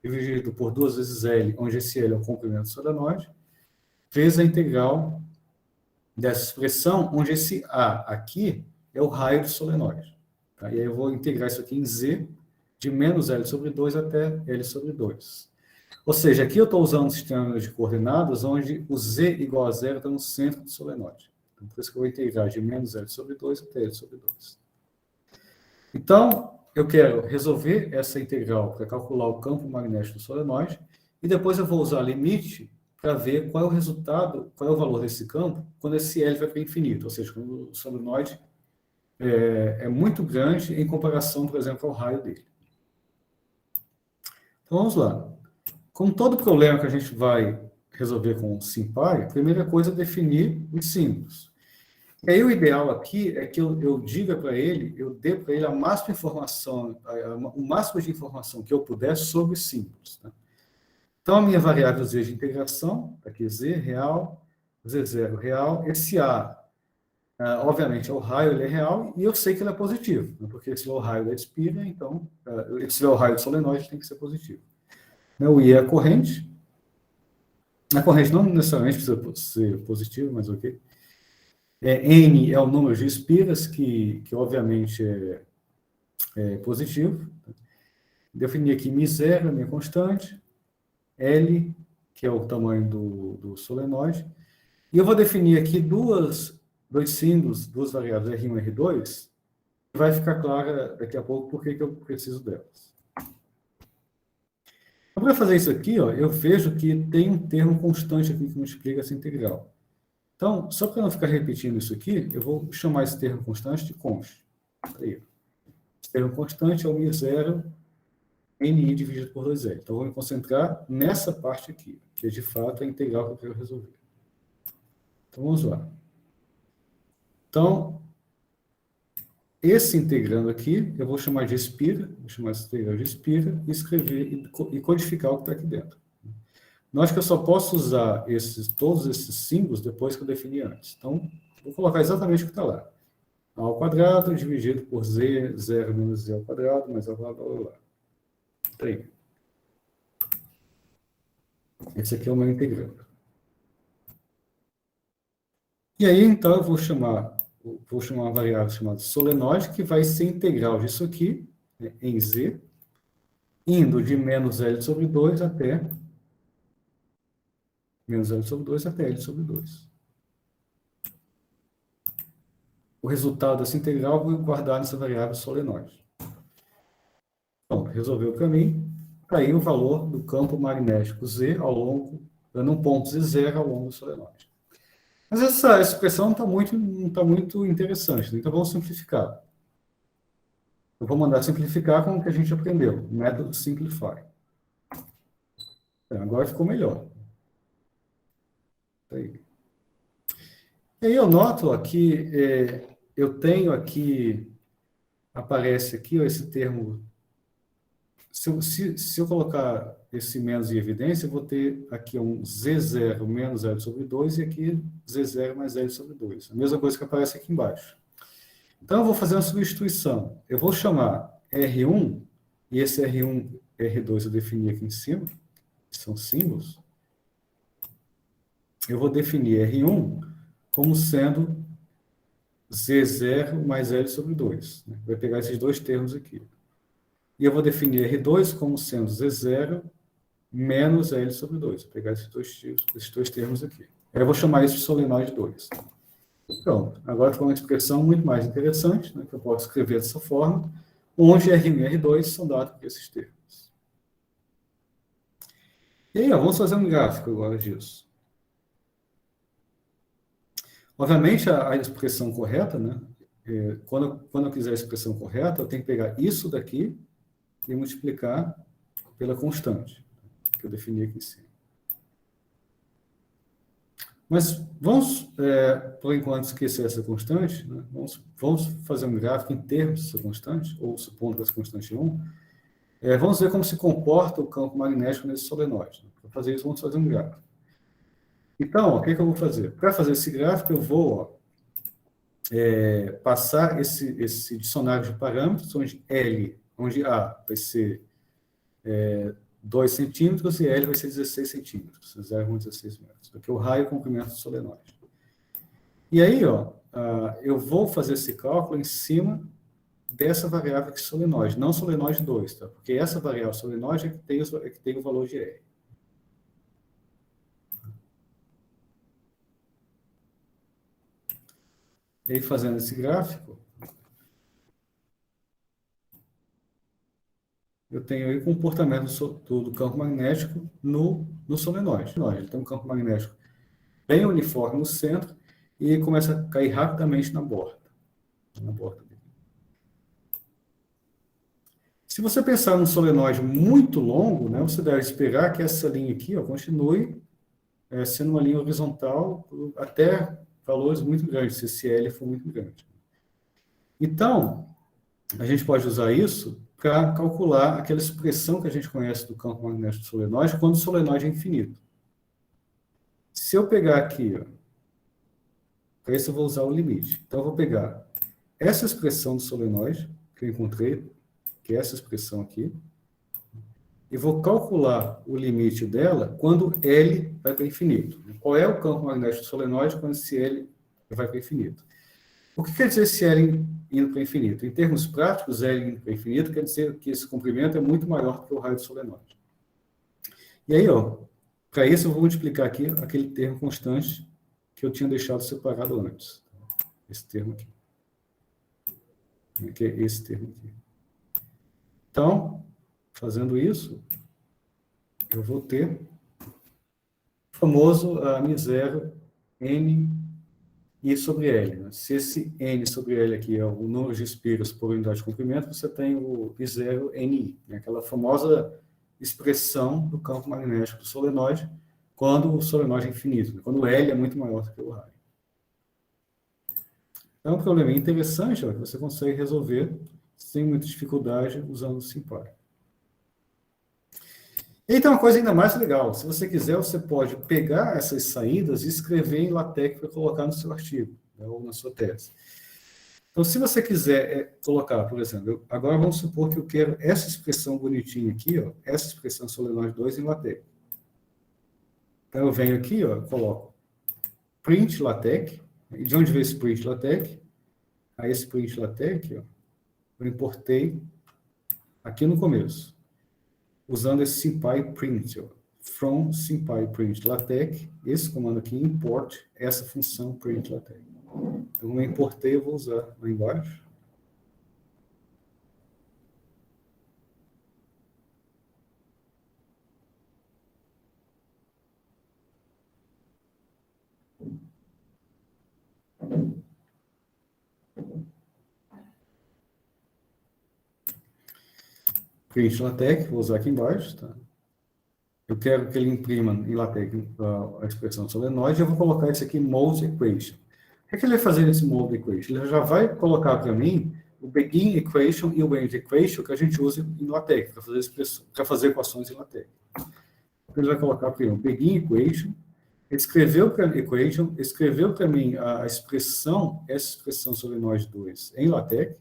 dividido por 2 vezes L, onde esse L é o comprimento do solenoide, vezes a integral dessa expressão, onde esse A aqui é o raio do solenoide. Tá? E aí eu vou integrar isso aqui em Z, de menos L sobre 2 até L sobre 2. Ou seja, aqui eu estou usando um sistema de coordenadas onde o Z igual a zero está no centro do solenoide. Então, por isso que eu vou integrar de menos L sobre 2 até L sobre 2. Então, eu quero resolver essa integral para calcular o campo magnético do solenoide, e depois eu vou usar limite para ver qual é o resultado, qual é o valor desse campo, quando esse L vai para infinito, ou seja, quando o solenoide é muito grande em comparação, por exemplo, ao raio dele. Então, vamos lá. Como todo problema que a gente vai resolver com o SymPy, a primeira coisa é definir os símbolos. E aí o ideal aqui é que eu diga para ele, eu dê para ele a máxima informação, o máximo de informação que eu puder sobre os símbolos. Tá? Então, a minha variável z de integração, aqui z real, z0 real, esse A, obviamente, é o raio, ele é real, e eu sei que ele é positivo, né? Porque se é o raio da espira, então, se é o raio do solenoide, tem que ser positivo. O I é a corrente não necessariamente precisa ser positiva, mas ok. N é o número de espiras, que obviamente é positivo. Defini aqui μ0, a minha constante, L, que é o tamanho do solenoide, e eu vou definir aqui dois símbolos, duas variáveis, R1 e R2, e vai ficar clara daqui a pouco por que eu preciso delas. Para fazer isso aqui, eu vejo que tem um termo constante aqui que me explica essa integral. Então, só para não ficar repetindo isso aqui, eu vou chamar esse termo constante de const. Aí. Esse termo constante é o μ0 ni dividido por 2L. Então, vou me concentrar nessa parte aqui, que é de fato a integral que eu quero resolver. Então, vamos lá. Então, esse integrando aqui, eu vou chamar de espira, vou chamar esse integral de espira, e escrever e codificar o que está aqui dentro. Note que eu só posso usar todos esses símbolos depois que eu defini antes. Então, vou colocar exatamente o que está lá. A ao quadrado dividido por z, 0 menos z ao quadrado, mais ao quadrado, blá, blá, blá. Tá aí. Esse aqui é o meu integrando. E aí, então, eu vou chamar uma variável chamada solenoide, que vai ser integral disso aqui, né, em z, indo de menos L sobre 2 até menos L sobre 2 até L sobre 2. o resultado dessa integral eu vou guardar nessa variável solenoide. Então, resolveu para mim, aí o valor do campo magnético Z ao longo, dando um ponto Z0 ao longo do solenoide. Mas essa expressão não tá muito interessante, né? Então vamos simplificar. Eu vou mandar simplificar com o que a gente aprendeu, o método Simplify. Agora ficou melhor. Aí. E aí eu noto aqui, eu tenho aqui, aparece aqui ó, esse termo. Se eu colocar esse menos em evidência, eu vou ter aqui um Z0 menos L sobre 2 e aqui Z0 mais L sobre 2. A mesma coisa que aparece aqui embaixo. Então, eu vou fazer uma substituição. Eu vou chamar R1, e esse R1, R2 eu defini aqui em cima, que são símbolos. Eu vou definir R1 como sendo Z0 mais L sobre 2. Né? Vai pegar esses dois termos aqui. E eu vou definir R2 como sendo Z0 menos L sobre 2. Vou pegar esses dois termos aqui. Aí eu vou chamar isso de solenoide 2. Pronto. Agora ficou uma expressão muito mais interessante, né, que eu posso escrever dessa forma, onde R1 e R2 são dados por esses termos. E aí, ó, vamos fazer um gráfico agora disso. Obviamente, a expressão correta, né, quando eu quiser a expressão correta, eu tenho que pegar isso daqui e multiplicar pela constante, que eu defini aqui em cima. Mas vamos, por enquanto, esquecer essa constante. Né? Vamos fazer um gráfico em termos dessa constante, ou supondo que essa constante é 1. Vamos ver como se comporta o campo magnético nesse solenoide. Né? Para fazer isso, vamos fazer um gráfico. Então, o que eu vou fazer? Para fazer esse gráfico, eu vou passar esse dicionário de parâmetros, onde A vai ser 2 centímetros e L vai ser 16 centímetros, 0,16 metros. Aqui é o raio e o comprimento do solenoide. E aí, ó, eu vou fazer esse cálculo em cima dessa variável aqui solenoide, não solenoide 2, tá? Porque essa variável solenoide é que tem o valor de R. E aí, fazendo esse gráfico, eu tenho aí o comportamento do campo magnético no solenoide. Ele tem um campo magnético bem uniforme no centro e começa a cair rapidamente na borda. Dele. Se você pensar num solenoide muito longo, né, você deve esperar que essa linha aqui ó, continue sendo uma linha horizontal até valores muito grandes, se esse L for muito grande. Então, a gente pode usar isso para calcular aquela expressão que a gente conhece do campo magnético do solenoide quando o solenoide é infinito. Se eu pegar aqui, para isso eu vou usar o limite. Então, eu vou pegar essa expressão do solenoide, que eu encontrei, que é essa expressão aqui, e vou calcular o limite dela quando L vai para infinito. Qual é o campo magnético do solenoide quando esse L vai para infinito? O que quer dizer esse L indo para infinito? Em termos práticos, L indo para infinito quer dizer que esse comprimento é muito maior do que o raio do solenoide. E aí, para isso eu vou multiplicar aqui aquele termo constante que eu tinha deixado separado antes. Esse termo aqui. Que é esse termo aqui. Então, fazendo isso, eu vou ter o famoso M0 N I sobre L. Né? Se esse N sobre L aqui é o número de espiras por unidade de comprimento, você tem o I0 NI, né? Aquela famosa expressão do campo magnético do solenoide quando o solenoide é infinito, né? Quando o L é muito maior do que o raio. É um problema interessante que você consegue resolver sem muita dificuldade usando o SimPy. E tem uma coisa ainda mais legal. Se você quiser, você pode pegar essas saídas e escrever em LaTeX para colocar no seu artigo, né, ou na sua tese. Então, se você quiser colocar, por exemplo, agora vamos supor que eu quero essa expressão bonitinha aqui, essa expressão solenoide 2 em LaTeX. Então, eu venho aqui, coloco print LaTeX. E de onde veio esse print LaTeX? Aí, esse print LaTeX, eu importei aqui no começo, usando esse SimPy print, from SimPy print LaTeX, esse comando aqui, import essa função print LaTeX. Eu não importei, eu vou usar lá embaixo. Print LaTeX, vou usar aqui embaixo, tá? Eu quero que ele imprima em LaTeX a expressão solenoide, eu vou colocar isso aqui em Mode Equation. O que é que ele vai fazer nesse Mode Equation? Ele já vai colocar para mim o Begin Equation e o End Equation que a gente usa em LaTeX, para fazer equações em LaTeX. Então, ele vai colocar primeiro o Begin Equation, escreveu para Equation, escreveu para mim a expressão, essa expressão solenoide 2 em LaTeX,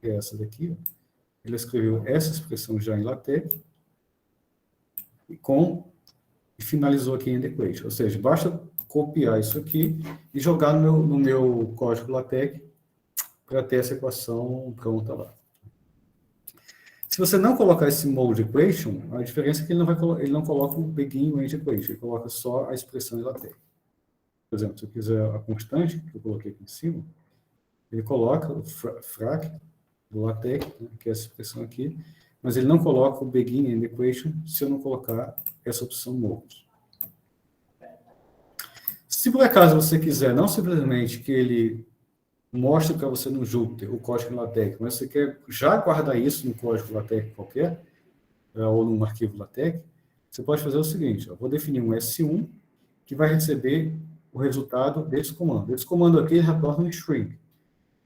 que é essa daqui, ó. Ele escreveu essa expressão já em LaTeX, e finalizou aqui em Equation. Ou seja, basta copiar isso aqui e jogar no meu código LaTeX para ter essa equação pronta lá. Se você não colocar esse mode equation, a diferença é que ele não coloca o begin range equation, ele coloca só a expressão em LaTeX. Por exemplo, se eu quiser a constante, que eu coloquei aqui em cima, ele coloca o frac do LaTeX, né, que é essa expressão aqui, mas ele não coloca o begin and equation se eu não colocar essa opção mode. Se por acaso você quiser não simplesmente que ele mostre para você no Jupyter o código LaTeX, mas você quer já guardar isso no código LaTeX qualquer, ou num arquivo LaTeX, você pode fazer o seguinte, eu vou definir um S1 que vai receber o resultado desse comando. Esse comando aqui retorna um string.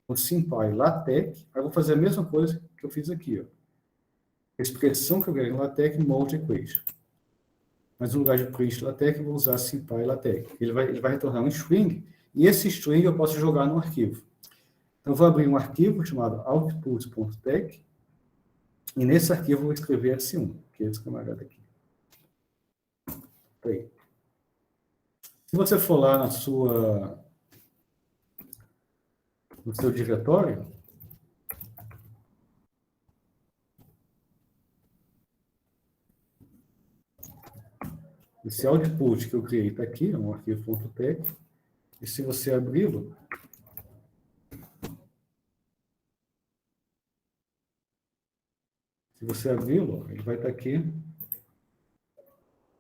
O SymPy LaTeX, aí eu vou fazer a mesma coisa que eu fiz aqui, ó. A expressão que eu quero em LaTeX, mode equation. Mas no lugar de print LaTeX, eu vou usar SymPy LaTeX. Ele vai retornar um string, e esse string eu posso jogar no arquivo. Então, eu vou abrir um arquivo chamado output.tex, e nesse arquivo eu vou escrever S1, que é esse camarada aqui. Aí. Se você for lá no seu diretório, esse output que eu criei está aqui, é um arquivo.tex, e se você abri-lo, ele vai estar aqui,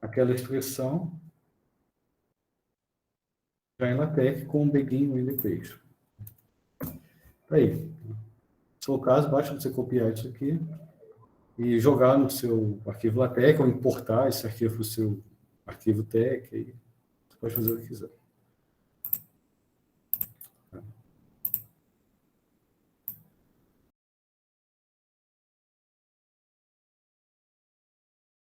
aquela expressão já em LaTeX com o begin with equation. Aí, se for o caso, basta você copiar isso aqui e jogar no seu arquivo LaTeX ou importar esse arquivo para o seu arquivo TeX, aí você pode fazer o que quiser.